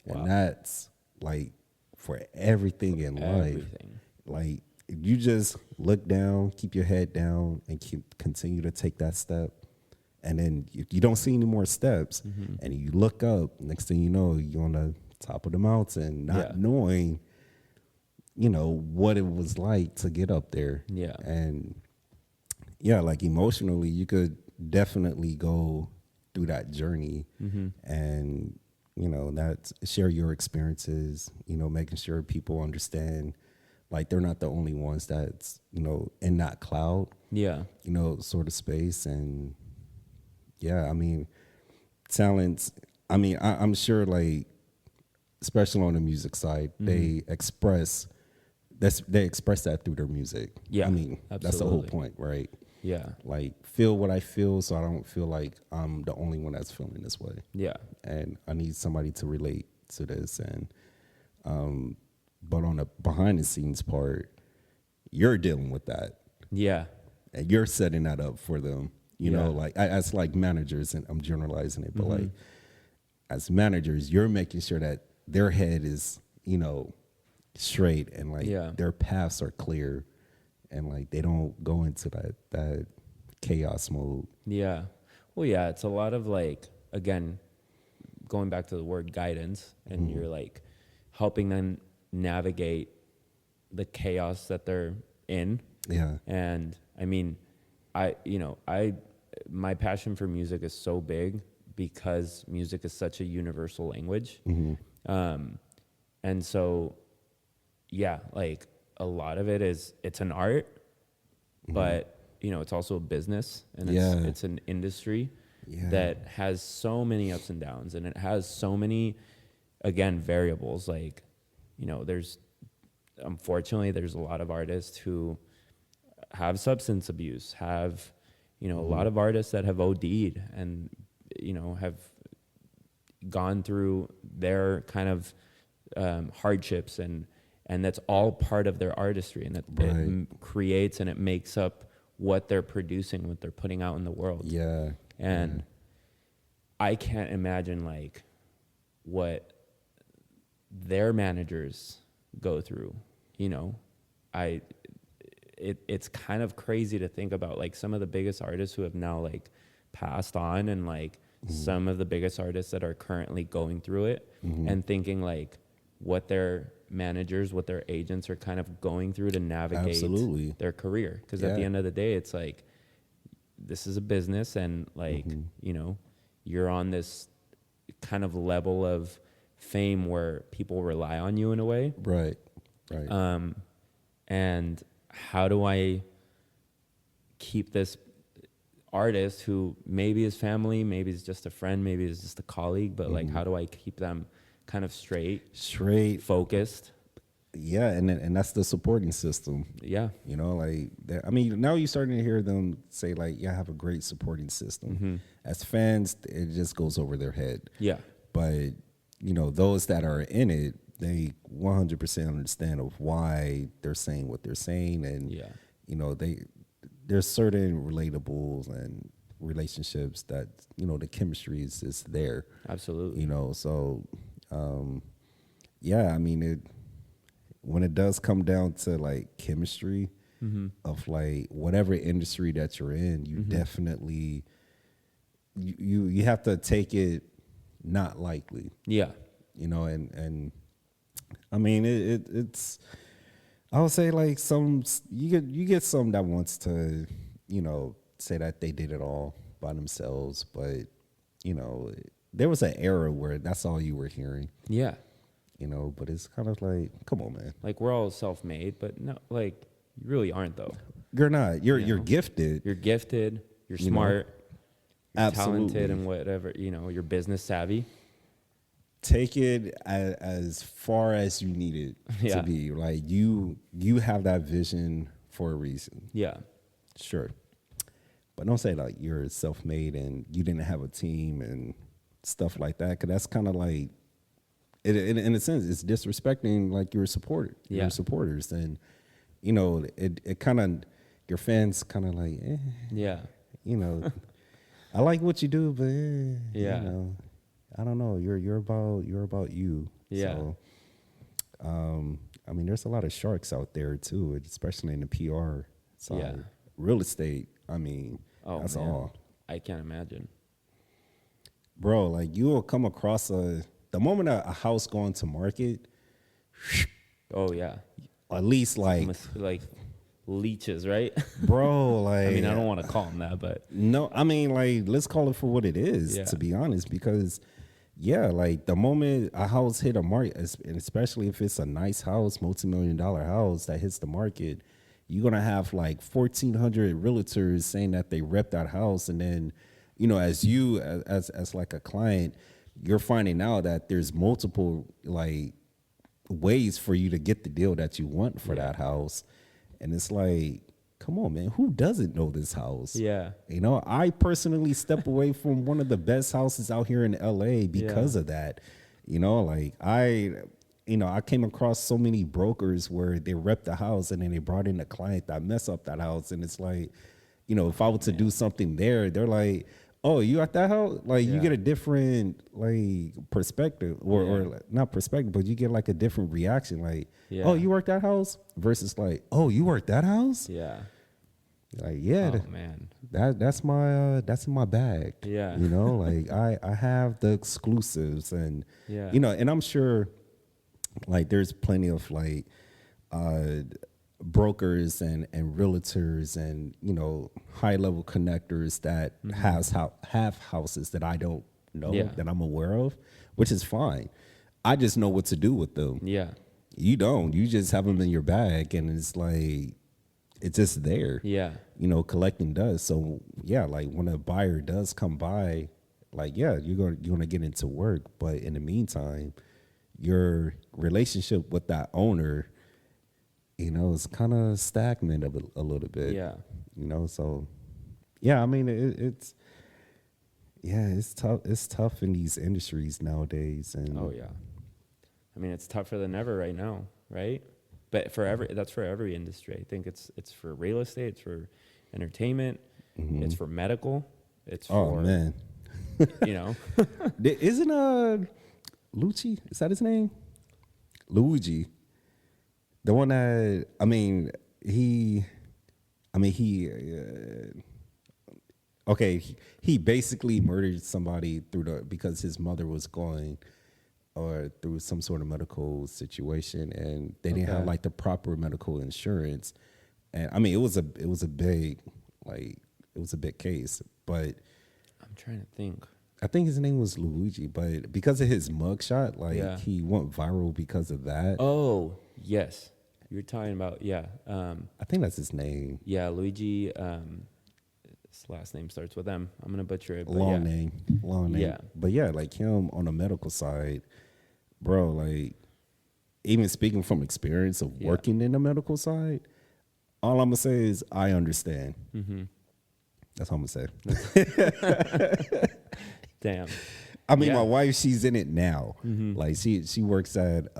Wow. And that's like for everything in life. Like, if you just look down, keep your head down, and continue to take that step, and then you don't see any more steps, and you look up, next thing you know, you're on the top of the mountain, not knowing, what it was like to get up there. Yeah. And like emotionally, you could definitely go through that journey, and that's share your experiences, making sure people understand, like, they're not the only ones that's, in that cloud, sort of space. And I mean, talents, I mean, I'm sure, like, especially on the music side, they express that through their music. Yeah, I mean, that's the whole point, right? Yeah. Like, feel what I feel, so I don't feel like I'm the only one that's feeling this way. Yeah. And I need somebody to relate to this. And but on the behind the scenes part, you're dealing with that. Yeah. And you're setting that up for them. You know, like, as like managers, and I'm generalizing it, but like, as managers, you're making sure that their head is, straight, and like their paths are clear, and like they don't go into that chaos mode. Yeah. Well, yeah, it's a lot of, like, again, going back to the word guidance, and you're like helping them navigate the chaos that they're in. Yeah. And I mean, my passion for music is so big because music is such a universal language. And so, like, a lot of it's an art, but it's also a business, and it's an industry that has so many ups and downs, and it has so many, again, variables. Like, unfortunately, there's a lot of artists who have substance abuse, have, a lot of artists that have OD'd and, have gone through their kind of hardships, and that's all part of their artistry, and that it creates and it makes up what they're producing, what they're putting out in the world. Yeah. And I can't imagine, like, what their managers go through. It's kind of crazy to think about, like, some of the biggest artists who have now, like, passed on, and like some of the biggest artists that are currently going through it, and thinking, like, what their managers, what their agents are kind of going through to navigate their career. Because at the end of the day, it's like, this is a business, and like, you're on this kind of level of fame where people rely on you in a way. Right. And how do I keep this artist, who maybe is family, maybe is just a friend, maybe is just a colleague, but like, how do I keep them kind of straight, focused? Yeah, and that's the supporting system. Yeah. Like, I mean, now you're starting to hear them say, like, I have a great supporting system. As fans, it just goes over their head. Yeah. But, those that are in it, they 100% understand of why they're saying what they're saying. And, there's certain relatables and relationships that, the chemistry is there. Absolutely. So, I mean, when it does come down to, like, chemistry of, like, whatever industry that you're in, you definitely, you have to take it not lightly. Yeah. And I mean, it's, I would say, like, you get some that wants to, say that they did it all. by themselves, but you know, there was an era where that's all you were hearing. Yeah. You know, but it's kind of like, come on, man. Like we're all self-made, but no, like you really aren't though. You're not. You're You know? gifted. You're gifted. You're You know? smart. You're Absolutely. talented and whatever. You know, you're business savvy. Take it as far as you need it Yeah. to be. Like you have that vision for a reason. Yeah. Sure. But don't say like you're self-made and you didn't have a team and stuff like that. Cause that's kind of like, in a sense, it's disrespecting like your supporters. And, you know, it kind of, your fans kind of like, Yeah. you know, I like what you do, but Yeah. you know, I don't know. You're about you. Yeah. So, I mean, there's a lot of sharks out there too, especially in the PR side. Yeah. Real estate. I mean, that's man. all, I can't imagine. bro. Like you will come across the moment a house going to market, Oh yeah. at least like, Like leeches, right? bro, like, I mean, I don't want to call them that, but no, I mean, like, let's call it for what it is, Yeah. to be honest, because, yeah, like, the moment a house hit a market, and especially if it's a nice house, multi-million-dollar house that hits the market, you're going to have, like, 1,400 realtors saying that they rep that house, and then, you know, as you, as like, a client, you're finding out that there's multiple, like, ways for you to get the deal that you want for that house. And it's like, come on, man, who doesn't know this house? yeah. You know, I personally step away from one of the best houses out here in LA because of that. You know, like I came across so many brokers where they rep the house and then they brought in a client that mess up that house. And it's like, you know, if I were to do something there, they're like, oh, you at that house? Like you get a different like perspective or not perspective, but you get like a different reaction. Like, oh, you work that house versus like, oh, you work that house? Yeah. Like, yeah, Oh man. that's in my bag. Yeah. You know, like I have the exclusives and Yeah. you know, and I'm sure like there's plenty of like brokers and realtors and, you know, high level connectors that have houses that I don't know that I'm aware of, which is fine. I just know what to do with them. Yeah. You don't. You just have them in your bag and it's like it's just there. Yeah. You know, collecting dust. So yeah, like when a buyer does come by, like you're gonna get into work, but in the meantime, your relationship with that owner, you know, is kind of stagnant a little bit. Yeah. You know, so yeah, I mean it's tough. It's tough in these industries nowadays. And Oh yeah. I mean, it's tougher than ever right now, right? But that's for every industry. I think it's for real estate, it's for entertainment, it's for medical, it's for man, you know. isn't Lucci? Is that his name? Luigi, the one that he basically murdered somebody because his mother was going or through some sort of medical situation and they didn't have like the proper medical insurance. And I mean, it was a big case, but I'm trying to think. I think his name was Luigi, but because of his mugshot, he went viral because of that. Oh, yes. You're talking about, I think that's his name. yeah, Luigi, his last name starts with M. I'm going to butcher it. But Long name. Yeah. But yeah, like him on the medical side, bro, like even speaking from experience of working in the medical side, all I'm going to say is I understand. Mm-hmm. That's all I'm going to say. Damn. I mean, my wife, she's in it now. Mm-hmm. Like she works at,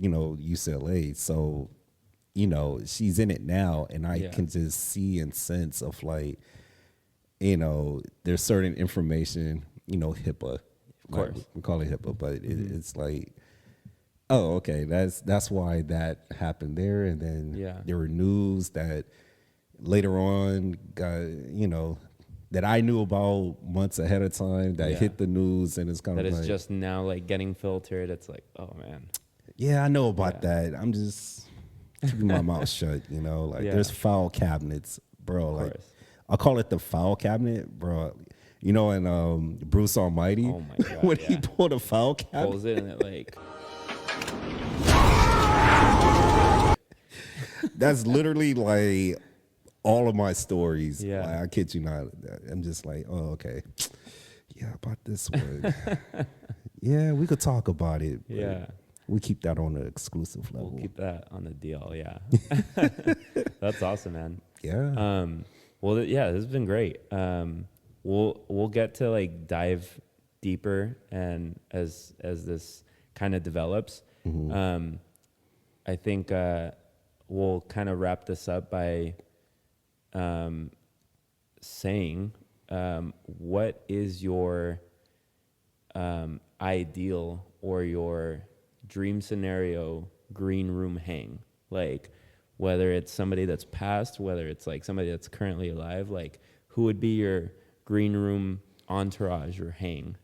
UCLA. So, you know, she's in it now and I can just see and sense of like, you know, there's certain information, you know, HIPAA. Of course. Like, we call it HIPAA, but it's like, oh, okay, that's why that happened there. And then there were news that later on got, you know, that I knew about months ahead of time that hit the news, and it's kind of that like, is just now like getting filtered. It's like, oh man. Yeah, I know about that. I'm just keeping my mouth shut, you know. Like there's file cabinets, bro. Like I call it the foul cabinet, bro. You know, in Bruce Almighty, Oh my God, when yeah. he pulled a foul cabinet, Pulls it and it like, that's literally like all of my stories. Yeah. Like, I kid you not. I'm just like, oh, okay. Yeah, about this one. Yeah, we could talk about it. But yeah. we keep that on an exclusive level. We'll keep that on the deal. Yeah. That's awesome, man. Yeah. Well, yeah, this has been great. We'll get to like dive deeper and as this kind of develops. I think we'll kind of wrap this up by saying what is your ideal or your dream scenario green room hang, like whether it's somebody that's passed, whether it's like somebody that's currently alive, like who would be your green room entourage or hang?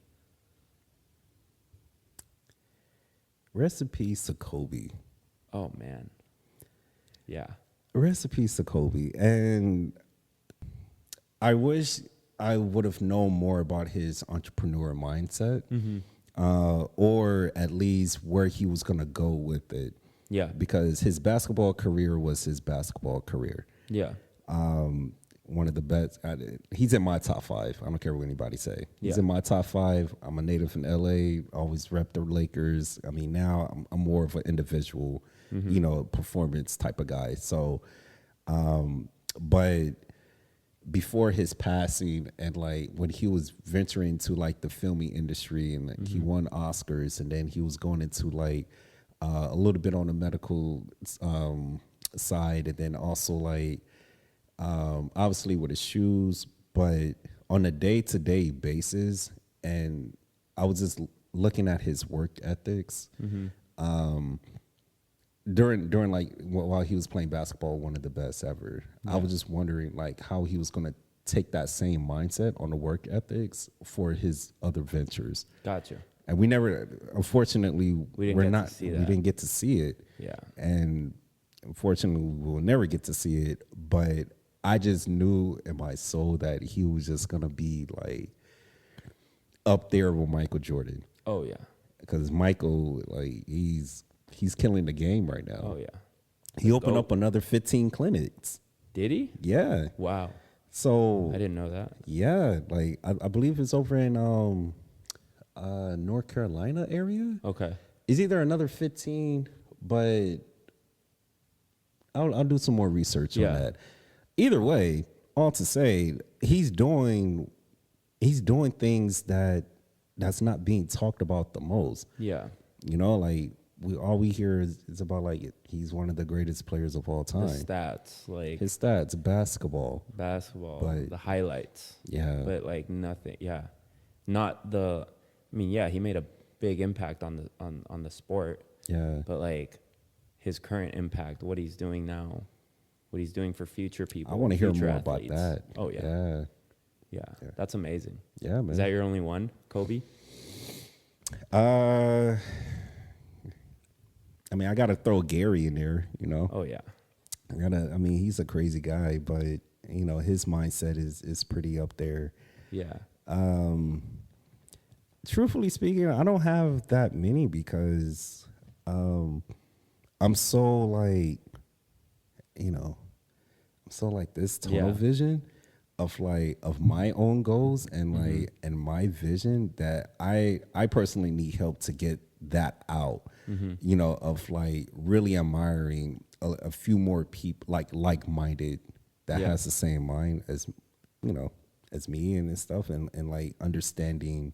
Rest in peace to Kobe. Oh man, yeah, Rest in peace to Kobe. And I wish I would have known more about his entrepreneur mindset, or at least where he was going to go with it. yeah, Because his basketball career was his basketball career. yeah, One of the best. He's in my top 5. I don't care what anybody say. He's Yeah. in my top 5. I'm a native in LA. Always rep the Lakers. I mean, now I'm more of an individual, you know, performance type of guy. So, but before his passing and like when he was venturing into like the filming industry and like, he won Oscars, and then he was going into like a little bit on the medical side, and then also like obviously with his shoes, but on a day-to-day basis. And I was just looking at his work ethics during like while he was playing basketball, one of the best ever. I was just wondering like how he was going to take that same mindset on the work ethics for his other ventures. gotcha. And we never, unfortunately, We didn't we're get to not. see We that. didn't get to see it. Yeah. And unfortunately, we will never get to see it. But I just knew in my soul that he was just gonna be like up there with Michael Jordan, Oh yeah. because Michael, like, he's killing the game right now. Oh yeah. He opened Goat. up another 15 clinics. Did he? Yeah. Wow. So I didn't know that. yeah, like I believe it's over in North Carolina area. Okay. It's either another 15, but I'll do some more research Yeah. on that. Either way, all to say, he's doing things that's not being talked about the most. Yeah. You know, like all we hear is about like he's one of the greatest players of all The time. stats, like His stats, basketball. basketball, but- the highlights. Yeah. But like nothing. Yeah. Not the. I mean, yeah, he made a big impact on the sport. Yeah. But like his current impact, what he's doing now, what he's doing for future people. I want to hear future more athletes. about that. Oh yeah. Yeah. Yeah. That's amazing. Yeah, man. Is that your only one, Kobe? I mean, I got to throw Gary in there, you know. Oh yeah. I mean, he's a crazy guy, but you know, his mindset is pretty up there. Yeah. Truthfully speaking, I don't have that many because I'm so like, you know, I'm so like this tunnel Yeah. vision of my own goals and like and my vision that I personally need help to get that out. You know, of like really admiring a few more people like-minded that Yeah. has the same mind as, you know, as me and stuff, and like understanding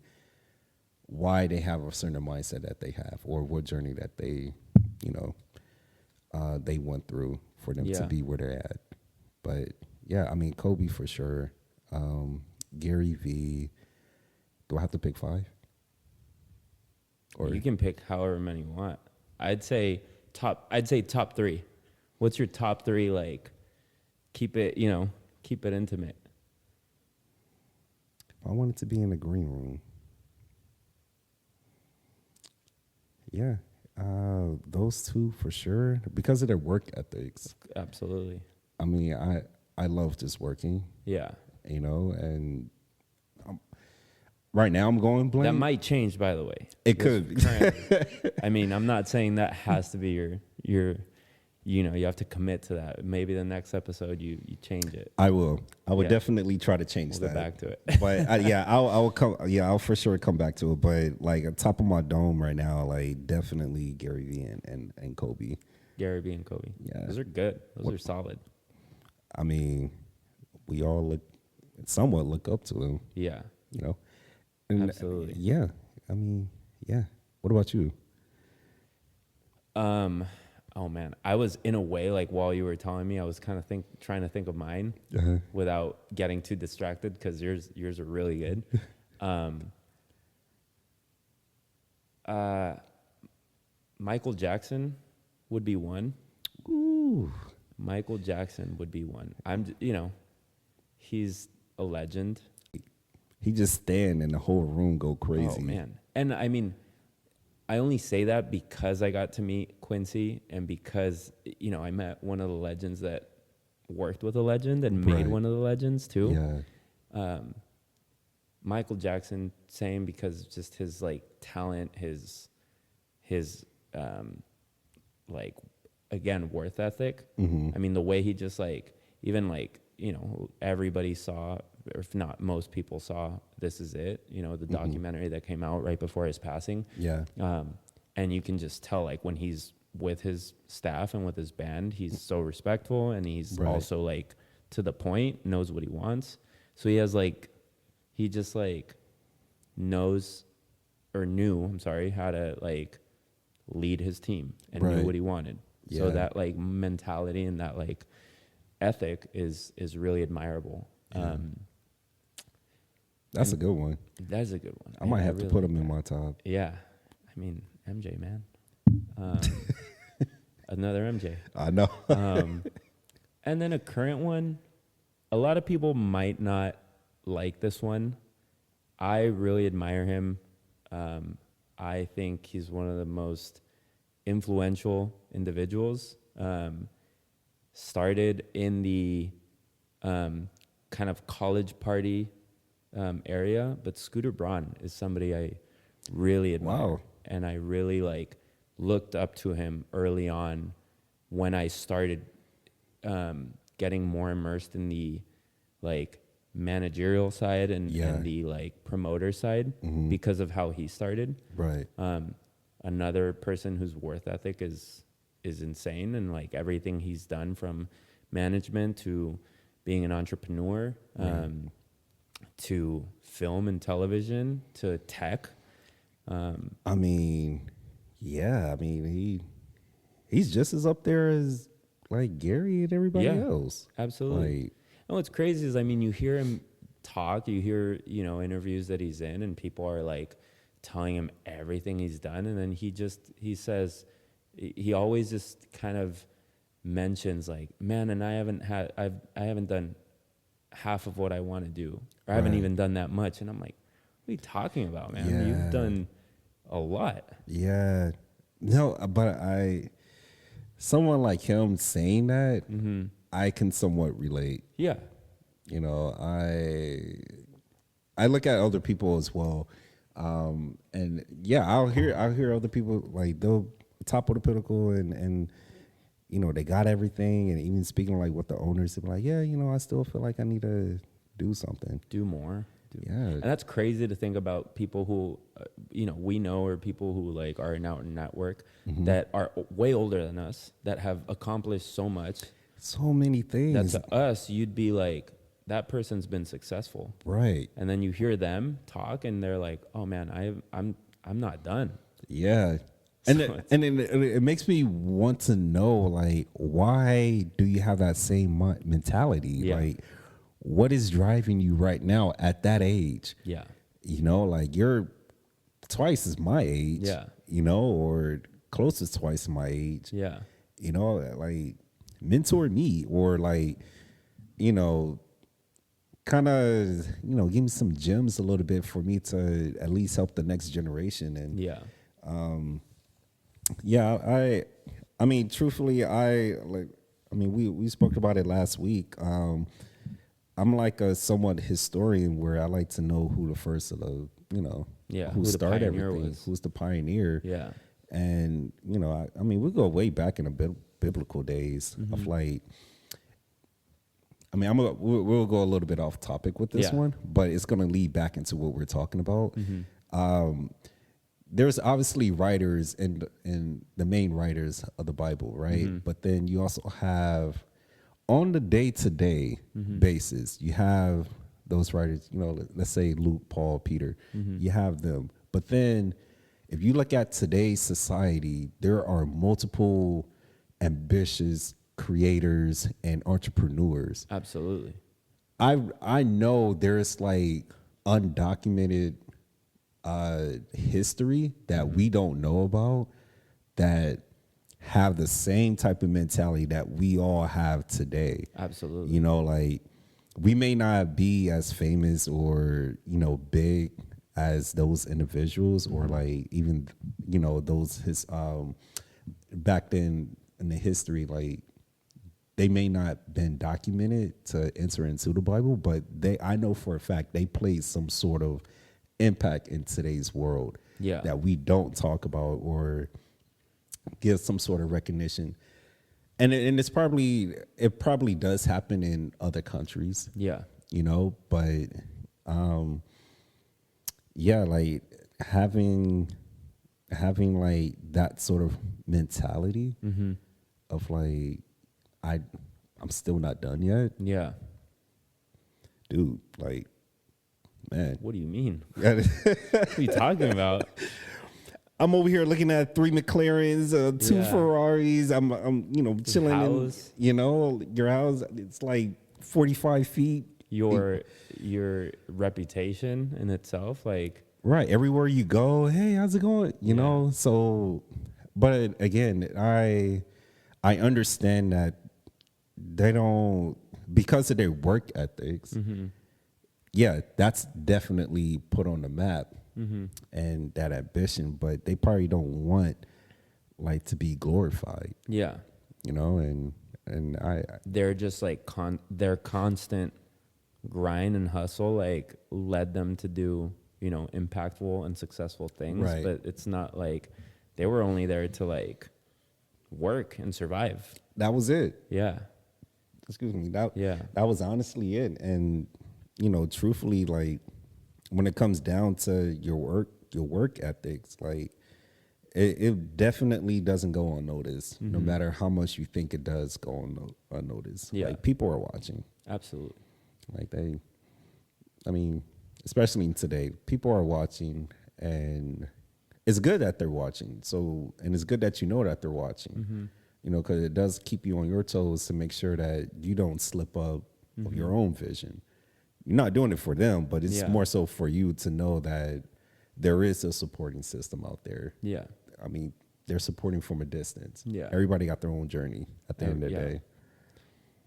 why they have a certain mindset that they have, or what journey that they, you know, they went through for them to Yeah. be where they're at. But yeah, I mean, Kobe for sure. Gary V. Do I have to pick 5? Or You can pick however many you want. I'd say top 3. What's your top 3? Like, keep it intimate. I wanted to be in the green room. Yeah, those two for sure because of their work ethics. Absolutely. I mean, I love just working. Yeah. you know, and right now I'm going Blaine. That might change, by the way. It could. I mean, I'm not saying that has to be your, you know, you have to commit to that. Maybe the next episode you change it. I will Yeah. definitely try to change We'll that. go back to it. But I'll come. Yeah, I'll for sure come back to it. But like on top of my dome right now, like definitely Gary Vee and Kobe. Gary Vee and Kobe. Yeah. Those are good. Those are solid. I mean, we all somewhat look up to them, Yeah. you know. And Absolutely. Yeah. I mean, yeah. What about you? Oh man, I was in a way like while you were telling me, I was kind of trying to think of mine without getting too distracted because yours are really good. Michael Jackson would be one. Ooh. Michael Jackson would be one. He's a legend. He just stand and the whole room go crazy. Oh man, and I mean, I only say that because I got to meet Quincy and because, you know, I met one of the legends that worked with a legend and made one of the legends too. Yeah. Michael Jackson, same because just his like talent, his like, again, worth ethic. I mean, the way he just like, even like, you know, everybody saw, or if not most people saw This Is It, you know, the documentary that came out right before his passing. Yeah. And you can just tell, like, when he's with his staff and with his band, he's so respectful and he's also, like, to the point, knows what he wants. So he has, like, he just, like, knew, how to, like, lead his team and knew what he wanted. Yeah. So that, like, mentality and that, like, ethic is really admirable. Yeah. That's a good one. That's a good one. I might have to put him in my top. Yeah. I mean, MJ, man. Another MJ. I know. And then a current one, a lot of people might not like this one. I really admire him. I think he's one of the most influential individuals. Started in the kind of college party area, but Scooter Braun is somebody I really admire. Wow. And I really like looked up to him early on when I started getting more immersed in the like managerial side and the like promoter side because of how he started. Right. Another person whose worth ethic is insane, and like everything he's done from management to being an entrepreneur to film and television to tech. I mean, yeah. I mean, he's just as up there as like Gary and everybody else. Absolutely. Like, and what's crazy is, I mean, you hear him talk, you hear, you know, interviews that he's in, and people are like telling him everything he's done, and then he says, he always just kind of mentions like, man, and I haven't done half of what I want to do, or I haven't even done that much, and I'm like, what are you talking about, man? Yeah. You've done a lot. Yeah. No, but someone like him saying that, I can somewhat relate. Yeah. You know, I look at other people as well, and yeah, I'll hear other people like they'll top of the pinnacle and you know they got everything, and even speaking like with the owners, they're like, yeah, you know, I still feel like I need to do something, Do more. Yeah. And that's crazy to think about people who, you know, we know, or people who like are in our network that are way older than us, that have accomplished so much. So many things. That to us, you'd be like, that person's been successful. Right. And then you hear them talk and they're like, oh man, I'm not done. Yeah. And it makes me want to know, like, why do you have that same mentality? Yeah. Like, what is driving you right now at that age? Yeah. You know, like you're twice as my age. Yeah. You know, or close to twice my age. Yeah. You know, like mentor me, or like, you know, kind of, you know, give me some gems a little bit for me to at least help the next generation. And I mean, truthfully, we spoke about it last week. I'm like a somewhat historian where I like to know who the first of the, who the started pioneer everything, was. who's the pioneer. Yeah. And, I mean, we go way back in the biblical days of like, I mean, we'll go a little bit off topic with this Yeah. one, but it's going to lead back into what we're talking about. There's obviously writers and the main writers of the Bible, right? But then you also have on the day-to-day basis, you have those writers, let's say Luke, Paul, Peter, you have them. But then if you look at today's society, there are multiple ambitious creators and entrepreneurs. Absolutely. I know there's like undocumented history that we don't know about that have the same type of mentality that we all have today. Absolutely. Like we may not be as famous or, big as those individuals or like even, those back then in the history, like they may not been documented to enter into the Bible, but I know for a fact they played some sort of impact in today's world that we don't talk about or give some sort of recognition. And it probably does happen in other countries. Yeah. But like having like that sort of mentality of like I'm still not done yet. Yeah. Dude, like, man. What do you mean? What are you talking about? I'm over here looking at 3 McLarens, 2 Ferraris. I'm chilling in, your house. It's like 45 feet. Your reputation in itself, like, right. Everywhere you go, hey, how's it going? You know? So, but again, I understand that they don't, because of their work ethics, that's definitely put on the map and that ambition, but they probably don't want like to be glorified. Yeah. And they're just like their constant grind and hustle like led them to do, impactful and successful things. Right. But it's not like they were only there to like work and survive. That was it. Yeah. Excuse me. That was honestly it. And, truthfully, like when it comes down to your work ethics, like it definitely doesn't go unnoticed, no matter how much you think it does go unnoticed. Yeah. Like people are watching. Absolutely. Like especially today, people are watching, and it's good that they're watching. So, and it's good that you know that they're watching, because it does keep you on your toes to make sure that you don't slip up of your own vision. You're not doing it for them, but it's more so for you to know that there is a supporting system out there. Yeah. I mean, they're supporting from a distance. Yeah. Everybody got their own journey at the end of the day.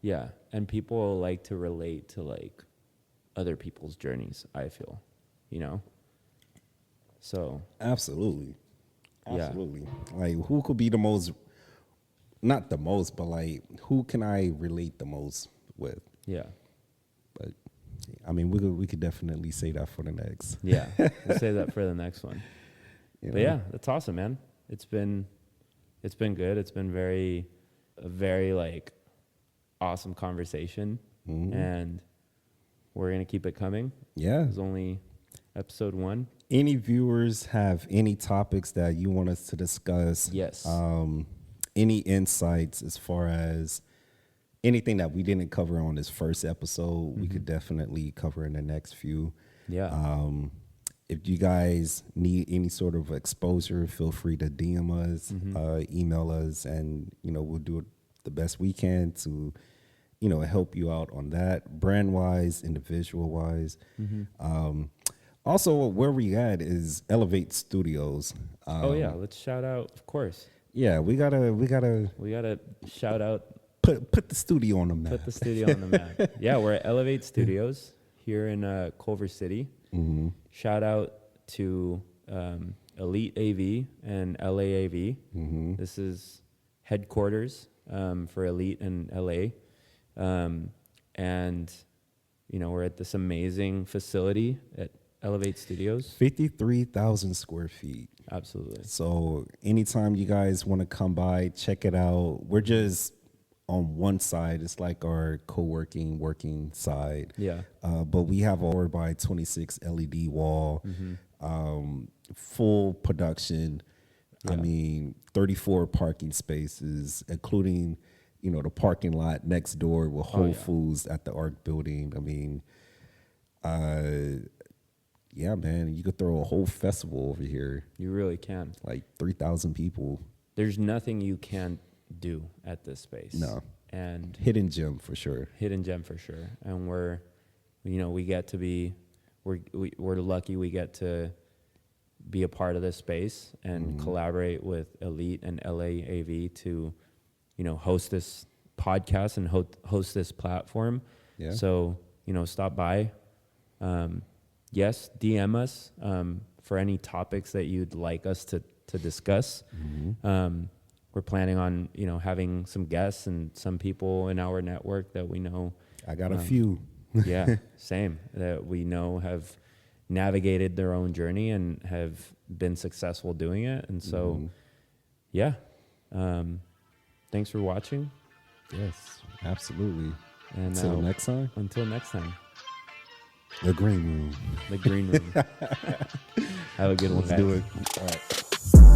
Yeah. And people like to relate to like other people's journeys, I feel, So. Absolutely. Yeah. Like who could be the most, not the most, but like who can I relate the most with? Yeah. But I mean, we could definitely say that for the next. Yeah. We'll say that for the next one. But yeah, that's awesome, man. It's been good. It's been a very like awesome conversation, and we're gonna keep it coming. Yeah, it's only episode 1. Any viewers have any topics that you want us to discuss? Yes. Any insights as far as anything that we didn't cover on this first episode, we could definitely cover in the next few. Yeah. If you guys need any sort of exposure, feel free to DM us, email us, and we'll do the best we can to help you out on that, brand wise, individual wise. Also, where we at is Elevate Studios. Let's shout out, of course. Yeah, we gotta shout out. Put the studio on the map. Put the studio on the map. Yeah, we're at Elevate Studios here in Culver City. Shout out to Elite AV and LAAV. This is headquarters for Elite in LA. And you know, we're at this amazing facility at Elevate Studios. 53,000 square feet. Absolutely. So anytime you guys want to come by, check it out. We're just on one side. It's like our co-working, working side. Yeah. But we have a 4x26 LED wall, full production. Yeah. I mean, 34 parking spaces, including, you know, the parking lot next door with Whole Foods at the Arc building. I mean, yeah, man, you could throw a whole festival over here. You really can. Like 3,000 people. There's nothing you can't do at this space. No. And hidden gem for sure. Hidden gem for sure. And we're, you know, we get to be, we're lucky we get to be a part of this space and collaborate with Elite and LAAV to, you know, host this podcast and host this platform. Yeah. So, you know, stop by. Yes, DM us for any topics that you'd like us to discuss. We're planning on, you know, having some guests and some people in our network that we know. I got a few. Yeah, same. That we know have navigated their own journey and have been successful doing it. And so, yeah. Thanks for watching. Yes, absolutely. And until next time. Until next time. The green room. The green room. Have a good one, guys. Let's do it. All right.